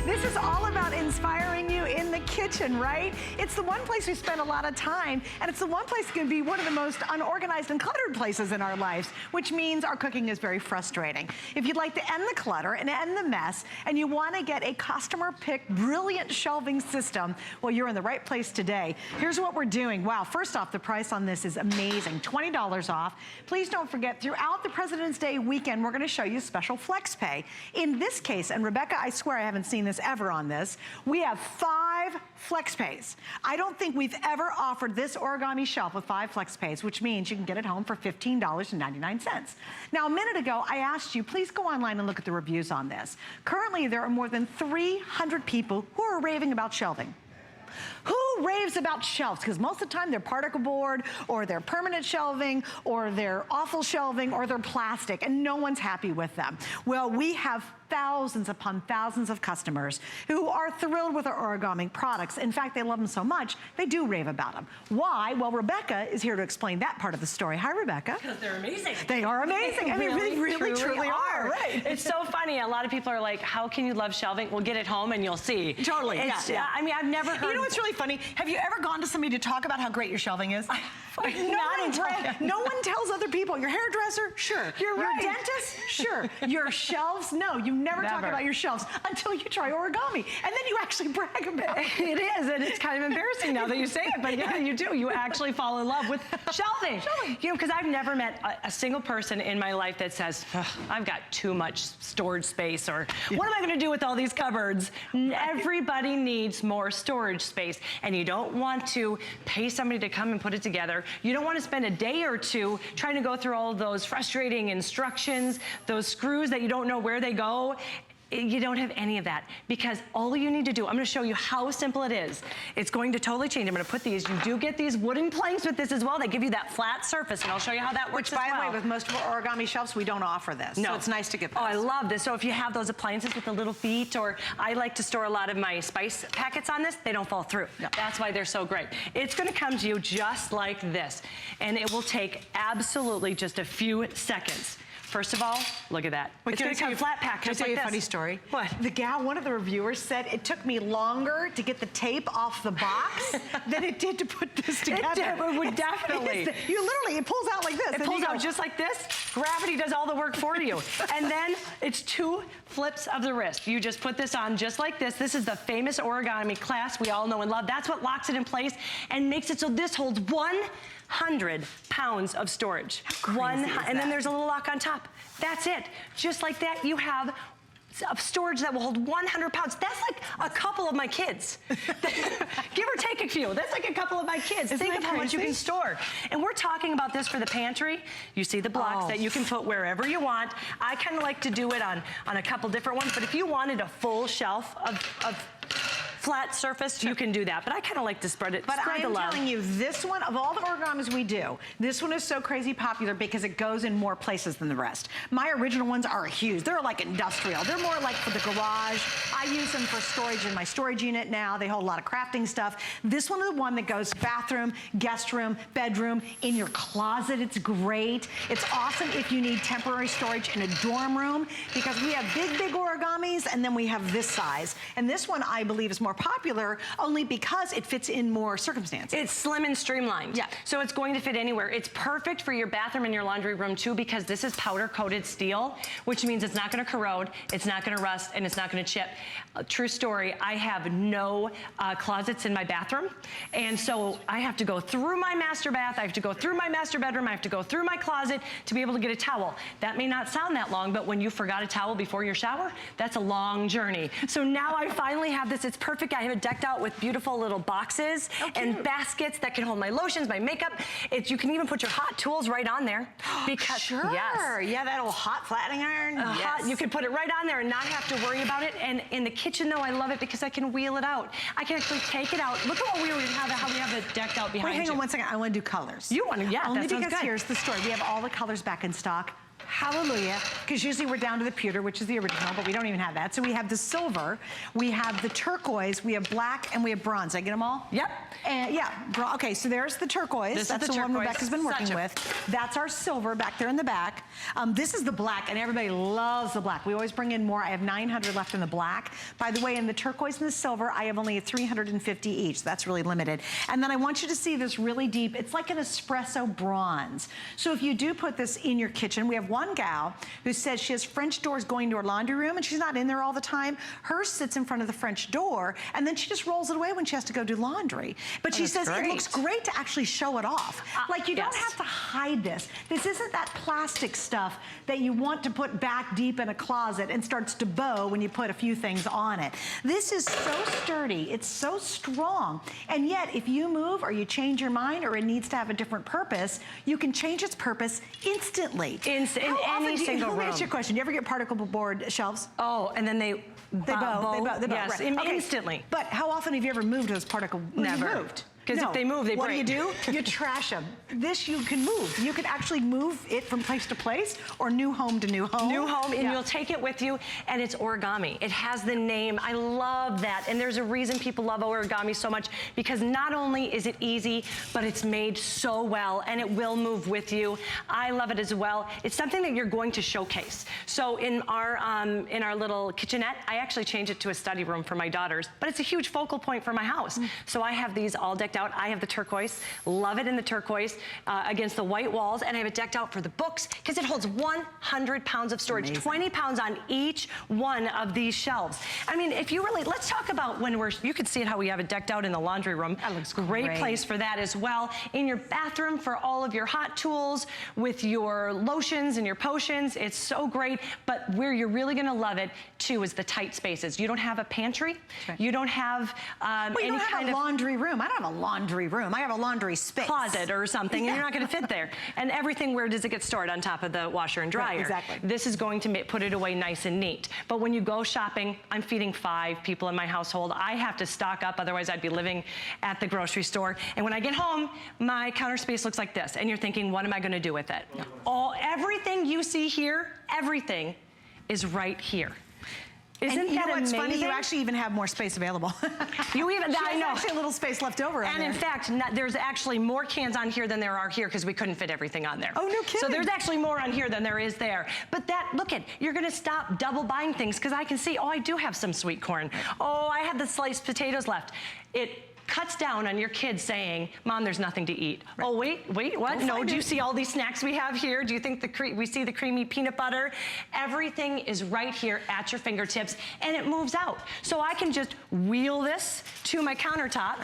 This is all about inspiring you in the kitchen, right? It's the one place we spend a lot of time, and it's the one place that can be one of the most unorganized and cluttered places in our lives, which means our cooking is very frustrating. If you'd like to end the clutter and end the mess, and you want to get a customer-picked, brilliant shelving system, well, you're in the right place today. Here's what we're doing. Wow, first off, the price on this is amazing, $20 off. Please don't forget, throughout the President's Day weekend, we're going to show you special flex pay. In this case, and Rebecca, I swear I haven't seen this ever on this, we have 5 flex pays. I don't think we've ever offered this origami shelf with 5 flex pays, which means you can get it home for $15.99. Now, a minute ago, I asked you, please go online and look at the reviews on this. Currently, there are more than 300 people who are raving about shelving. Who raves about shelves? Because most of the time they're particle board, or they're permanent shelving, or they're awful shelving, or they're plastic, and no one's happy with them. Well, we have thousands upon thousands of customers who are thrilled with our origami products. In fact, they love them so much, they do rave about them. Why? Well, Rebecca is here to explain that part of the story. Hi, Rebecca. Because they're amazing. They are amazing. I mean, really, truly are. Right. It's so funny. A lot of people are like, how can you love shelving? Well, get it home and you'll see. Totally, yeah. I mean, I've never heard. You know what's really funny? Have you ever gone to somebody to talk about how great your shelving is? No one tells other people. Your hairdresser? Sure. Your dentist? Sure. Your shelves? No, you never talk about your shelves until you try origami. And then you actually brag about it. It is, and it's kind of embarrassing now that you say it, but yeah, you do. You actually fall in love with shelving. You know, because I've never met a single person in my life that says, I've got too much storage space, or what am I going to do with all these cupboards? Everybody needs more storage space, and you don't want to pay somebody to come and put it together. You don't want to spend a day or two trying to go through all of those frustrating instructions, those screws that you don't know where they go. You don't have any of that, because all you need to do, I'm going to show you how simple it is. It's going to totally change. I'm going to put these, you do get these wooden planks with this as well. They give you that flat surface, and I'll show you how that works. Which, by the way, with most of our origami shelves, we don't offer this. No. So it's nice to get this. Oh, I love this. So if you have those appliances with the little feet, or I like to store a lot of my spice packets on this, they don't fall through. No. That's why they're so great. It's going to come to you just like this, and it will take absolutely just a few seconds. First of all, look at that. It's going to come flat packed. Can I tell you a funny story? What? The gal, one of the reviewers said it took me longer to get the tape off the box than it did to put this together. It would definitely. You literally, it pulls out like this. It pulls out just like this. Gravity does all the work for you. And then it's 2 flips of the wrist. You just put this on just like this. This is the famous origami clasp we all know and love. That's what locks it in place and makes it so this holds 100 pounds of storage. And then there's a little lock on top. That's it. Just like that, you have a storage that will hold 100 pounds. That's like a couple of my kids. Give or take a few. That's like a couple of my kids. Think of how much you can store. And we're talking about this for the pantry. You see the blocks that you can put wherever you want. I kind of like to do it on a couple different ones, but if you wanted a full shelf of flat surface, you can do that. But I kind of like to spread it. But spread the I'm love. telling you, this one, of all the origamis we do, this one is so crazy popular because it goes in more places than the rest. My original ones are huge. They're like industrial. They're more like for the garage. I use them for storage in my storage unit now. They hold a lot of crafting stuff. This one is the one that goes bathroom, guest room, bedroom, in your closet. It's great. It's awesome if you need temporary storage in a dorm room because we have big origamis and then we have this size. And this one I believe is more popular only because it fits in more circumstances. It's slim and streamlined. Yeah. So it's going to fit anywhere. It's perfect for your bathroom and your laundry room too because this is powder coated steel, which means it's not gonna corrode, it's not gonna rust, and it's not gonna chip. True story, I have no closets in my bathroom. And so I have to go through my master bath, I have to go through my master bedroom, I have to go through my closet to be able to get a towel. That may not sound that long, but when you forgot a towel before your shower, that's a long journey. So now I finally have this, it's perfect. I have it decked out with beautiful little boxes and baskets that can hold my lotions, my makeup. You can even put your hot tools right on there. Because, sure. Yes. Yeah, that old hot flattening iron. Yes. You can put it right on there and not have to worry about it. And in the kitchen though, I love it because I can wheel it out. I can actually take it out. Look at what we have, how we have it decked out behind you. Wait, hang on one second. I want to do colors. You want to, yeah, Only that sounds because good. here's the story. We have all the colors back in stock. Hallelujah, because usually we're down to the pewter, which is the original, but we don't even have that. So we have the silver, we have the turquoise, we have black, and we have bronze. Did I get them all? Yep. And yeah, okay, so there's the turquoise. That's the one Rebecca's been working with. That's our silver back there in the back. This is the black, and everybody loves the black. We always bring in more. I have 900 left in the black. By the way, in the turquoise and the silver, I have only 350 each. That's really limited. And then I want you to see this really deep. It's like an espresso bronze. So if you do put this in your kitchen, we have one gal who says she has French doors going to her laundry room and she's not in there all the time. Hers sits in front of the French door and then she just rolls it away when she has to go do laundry. But she says it looks great to actually show it off. Like you don't have to hide this. This isn't that plastic stuff that you want to put back deep in a closet and starts to bow when you put a few things on it. This is so sturdy, it's so strong, and yet if you move or you change your mind or it needs to have a different purpose, you can change its purpose instantly. In any single room. Let me ask you a question. You ever get particle board shelves? Oh, and then they bow. Yes, right. instantly. But how often have you ever moved those particle? Never. Moved? Because if they move, they break. What do? You trash them. This you can move. You can actually move it from place to place or new home to new home. New home, and you'll take it with you, and it's origami. It has the name. I love that, and there's a reason people love origami so much, because not only is it easy, but it's made so well, and it will move with you. I love it as well. It's something that you're going to showcase. So in our little kitchenette, I actually changed it to a study room for my daughters, but it's a huge focal point for my house. So I have these all decked out. I have the turquoise, love it in the turquoise, against the white walls, and I have it decked out for the books because it holds 100 pounds of storage, 20 pounds on each one of these shelves. I mean, if you really, let's talk about when you can see it how we have it decked out in the laundry room. That looks great place for that as well. In your bathroom for all of your hot tools, with your lotions and your potions, it's so great. But where you're really gonna love it too is the tight spaces. You don't have a pantry, you don't have any kind of laundry room. I don't have a laundry room. I have a laundry space. Closet or something, and you're not gonna fit there. And everything, where does it get stored? On top of the washer and dryer. Right, exactly. This is going to put it away nice and neat. But when you go shopping, I'm feeding 5 people in my household. I have to stock up, otherwise I'd be living at the grocery store. And when I get home, my counter space looks like this. And you're thinking, what am I gonna do with it? Everything you see here, everything is right here. Isn't and you that know what's amazing? funny? You actually even have more space available. You even, I know. Actually a little space left over. And in fact, there's actually more cans on here than there are here because we couldn't fit everything on there. Oh, no kidding. So there's actually more on here than there is there. But you're gonna stop double buying things because I can see, oh, I do have some sweet corn. Oh, I have the sliced potatoes left. It cuts down on your kids saying, Mom, there's nothing to eat. Right. Oh, wait, what? No, do you see all these snacks we have here? Do you think we see the creamy peanut butter? Everything is right here at your fingertips, and it moves out. So I can just wheel this to my countertop,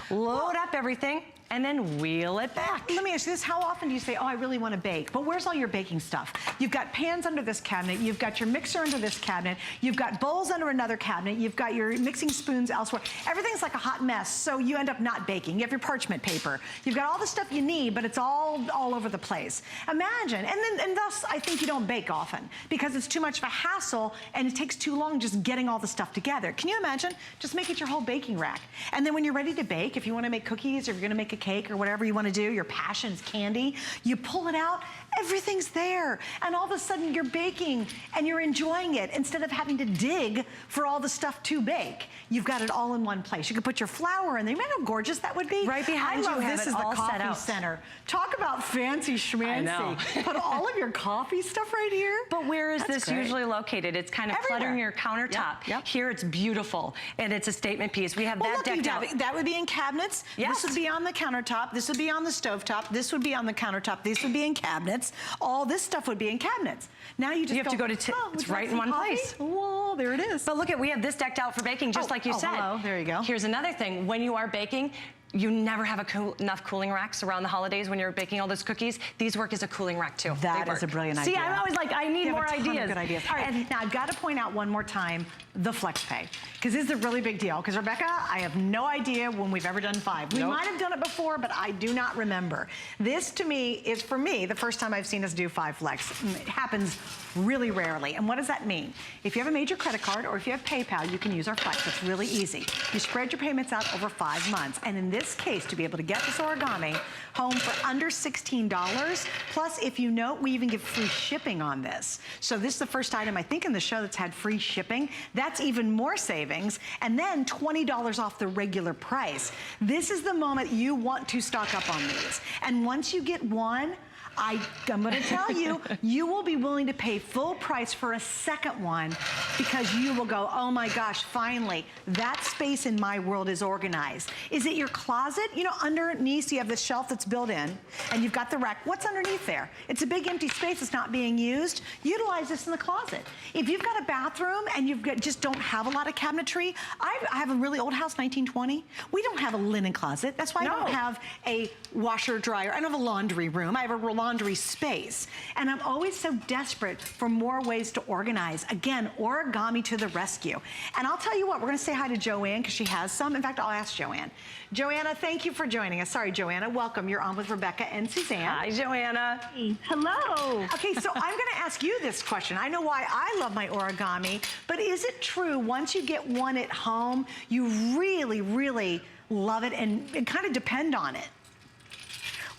load up everything, and then wheel it back. Let me ask you this, how often do you say, oh, I really want to bake, but where's all your baking stuff? You've got pans under this cabinet, you've got your mixer under this cabinet, you've got bowls under another cabinet, you've got your mixing spoons elsewhere. Everything's like a hot mess, so you end up not baking. You have your parchment paper. You've got all the stuff you need, but it's all over the place. Imagine, and thus I think you don't bake often because it's too much of a hassle and it takes too long just getting all the stuff together. Can you imagine? Just make it your whole baking rack. And then when you're ready to bake, if you want to make cookies or you're going to make a cake or whatever you want to do, your passion is candy, you pull it out, everything's there. And all of a sudden you're baking and you're enjoying it instead of having to dig for all the stuff to bake. You've got it all in one place. You can put your flour in there. You know how gorgeous that would be? Right behind you, this is the coffee center. Talk about fancy schmancy. I know. Put all of your coffee stuff right here. But where is this usually located? It's kind of Everywhere. cluttering your countertop. Yep. Here it's beautiful, and it's a statement piece. We have that decked out. That would be in cabinets. Yes. This would be on the countertop. This would be on the stovetop. This would be on the countertop. This would be in cabinets. All this stuff would be in cabinets. Now you just have to go to, it's right in one place. Whoa, there it is. But look we have this decked out for baking, just like you said. Hello. There you go. Here's another thing. When you are baking, you never have enough cooling racks around the holidays when you're baking all those cookies. These work as a cooling rack too. That is a brilliant idea. See, I'm always like, I need more ideas. ideas. Good ideas. All right, and now I've got to point out one more time the FlexPay, because this is a really big deal. Because Rebecca, I have no idea when we've ever done 5. We might have done it before, but I do not remember. This to me is, for me, the first time I've seen us do 5 Flex. It happens really rarely. And what does that mean? If you have a major credit card or if you have PayPal, you can use our Flex. It's really easy. You spread your payments out over 5 months. And in this case, to be able to get this origami home for under $16, plus if you note, we even give free shipping on this. So this is the first item I think in the show that's had free shipping. That's even more savings. And then $20 off the regular price. This is the moment you want to stock up on these. And once you get one, I'm going to tell you, you will be willing to pay full price for a second one because you will go, oh my gosh, finally, that space in my world is organized. Is it your closet? You know, underneath you have the shelf that's built in and you've got the rack. What's underneath there? It's a big empty space that's not being used. Utilize this in the closet. If you've got a bathroom and you've got, just don't have a lot of cabinetry, I have a really old house, 1920. We don't have a linen closet. That's why I don't have a washer dryer. I don't have a laundry room. I have a laundry space. And I'm always so desperate for more ways to organize. Again, origami to the rescue. And I'll tell you what, we're gonna say hi to Joanne because she has some. In fact, I'll ask Joanne. Joanna, thank you for joining us. Sorry, Joanna, welcome. You're on with Rebecca and Suzanne. Hi, Joanna. Hello. Okay, so I'm gonna ask you this question. I know why I love my origami, but is it true once you get one at home, you really, really love it and kind of depend on it?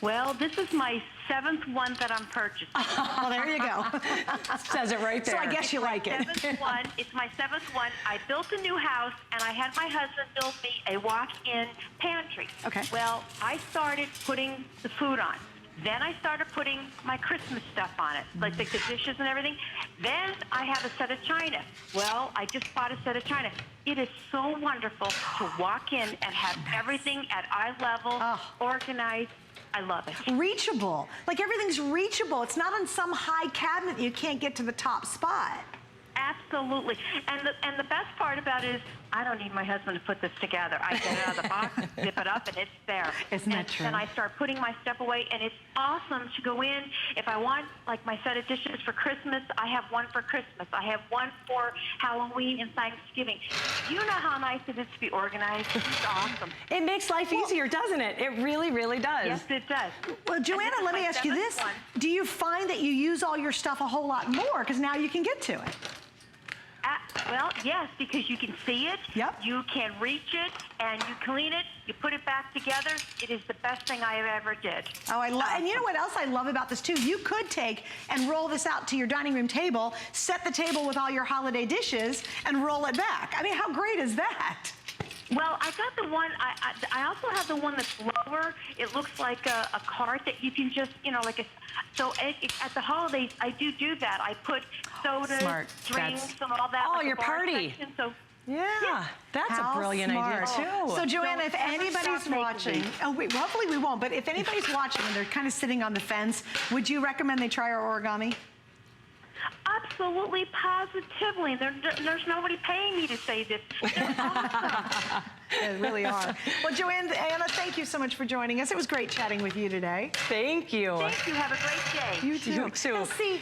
Well, this is my 7th one that I'm purchasing. Well, there you go. Says it right there. So I guess you like it. It's my 7th one. I built a new house, and I had my husband build me a walk-in pantry. Okay. Well, I started putting the food on. Then I started putting my Christmas stuff on it, like the dishes and everything. Then I have a set of china. Well, I just bought a set of china. It is so wonderful to walk in and have everything at eye level, organized. I love it. Reachable. Like everything's reachable. It's not on some high cabinet you can't get to the top spot. Absolutely. And the best part about it is I don't need my husband to put this together. I get it out of the box, zip it up, and it's there. Isn't that true? And I start putting my stuff away, and it's awesome to go in. If I want, like, my set of dishes for Christmas, I have one for Christmas. I have one for Halloween and Thanksgiving. You know how nice it is to be organized? It's awesome. It makes life easier, doesn't it? It really, really does. Yes, it does. Well, Joanna, let me ask you this. Do you find that you use all your stuff a whole lot more because now you can get to it? Well, yes, because you can see it, Yep. you can reach it, and you clean it, you put it back together. It is the best thing I ever did. Oh, I love, and you know what else I love about this too? You could take and roll this out to your dining room table, set the table with all your holiday dishes, and roll it back. I mean, how great is that? Well, I got the one, I also have the one that's lower. It looks like a cart that you can just, you know, like a, so at the holidays, I do that. I put sodas, drinks, and all that. Oh, like your party. Section, so Yeah, that's How a brilliant idea too. So Joanna, if anybody's stop making watching, these. hopefully we won't, but if anybody's watching and they're kind of sitting on the fence, would you recommend they try our origami? Absolutely, positively. There's nobody paying me to say this. They're awesome. They really are. Well, Joanne, Anna, thank you so much for joining us. It was great chatting with you today. Thank you. Thank you. Have a great day. You too. You too. Now, see,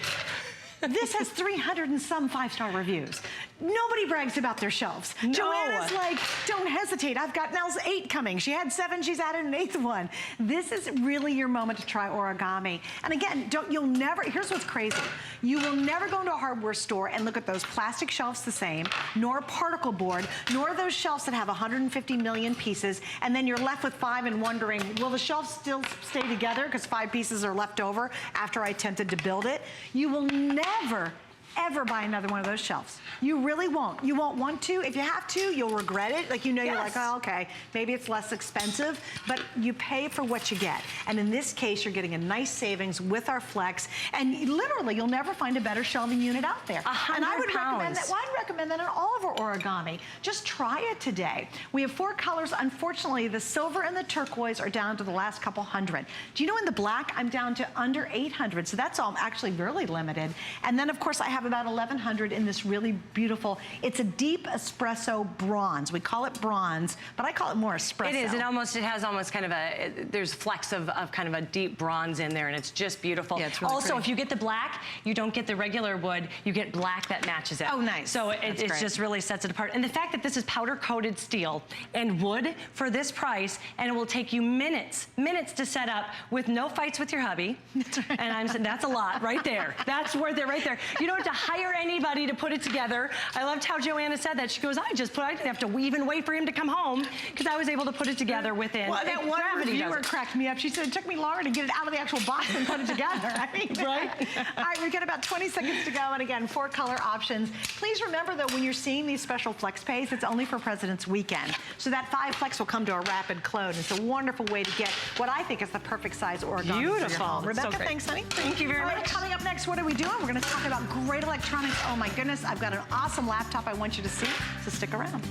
this has 300 and some 5-star reviews. Nobody brags about their shelves. No. Joanna's like, don't hesitate. I've got now 8 coming. She had 7, she's added an 8th one. This is really your moment to try origami. And again, you'll never, here's what's crazy. You will never go into a hardware store and look at those plastic shelves the same, nor a particle board, nor those shelves that have 150 million pieces, and then you're left with 5 and wondering, will the shelves still stay together because 5 pieces are left over after I attempted to build it? You will never, ever buy another one of those shelves. You really won't. You won't want to. If you have to, you'll regret it. Like, you know, you're like, oh, okay, maybe it's less expensive, but you pay for what you get. And in this case, you're getting a nice savings with our Flex, and literally, you'll never find a better shelving unit out there. 100 and I would recommend pounds. that. Well, I'd recommend that in all of our origami. Just try it today. We have 4 colors. Unfortunately, the silver and the turquoise are down to the last couple hundred. Do you know in the black, I'm down to under 800, so that's all actually really limited. And then, of course, I have about 1,100 in this really beautiful, it's a deep espresso bronze. We call it bronze, but I call it more espresso. It is. It has almost kind of a, there's flecks of kind of a deep bronze in there, and it's just beautiful. Yeah, it's really also, pretty. if you get the black, you don't get the regular wood, you get black that matches it. Oh, nice. So That's it great. just really sets it apart. And the fact that this is powder-coated steel and wood for this price, and it will take you minutes to set up with no fights with your hubby. That's right. And I'm saying that's a lot right there. That's worth it right there. You don't have to hire anybody to put it together. I loved how Joanna said that. She goes, I didn't have to even wait for him to come home because I was able to put it together within. Well, that one Gravity does reviewer it. cracked me up. She said it took me longer to get it out of the actual box and put it together. I mean, Right? All right, we've got about 20 seconds to go. And again, 4 color options. Please remember that when you're seeing these special Flex Pays, it's only for President's Weekend. So that 5 Flex will come to a rapid close. It's a wonderful way to get what I think is the perfect size origami for your Beautiful. home. It's so Rebecca, great. thanks, honey. Thank you very All right, much. coming up next, what are we doing? We're going to talk about great electronics. Oh my goodness, I've got an awesome laptop I want you to see, so stick around.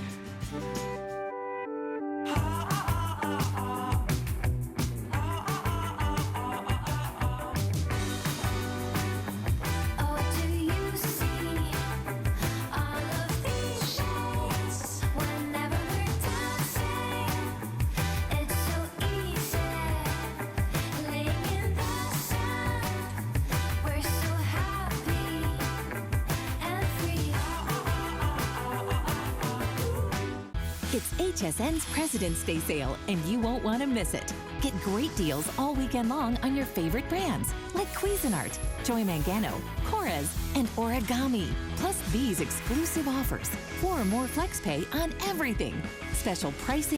It's HSN's President's Day sale, and you won't want to miss it. Get great deals all weekend long on your favorite brands, like Cuisinart, Joy Mangano, Korres, and Origami. Plus these exclusive offers. 4 more FlexPay on everything. Special pricing.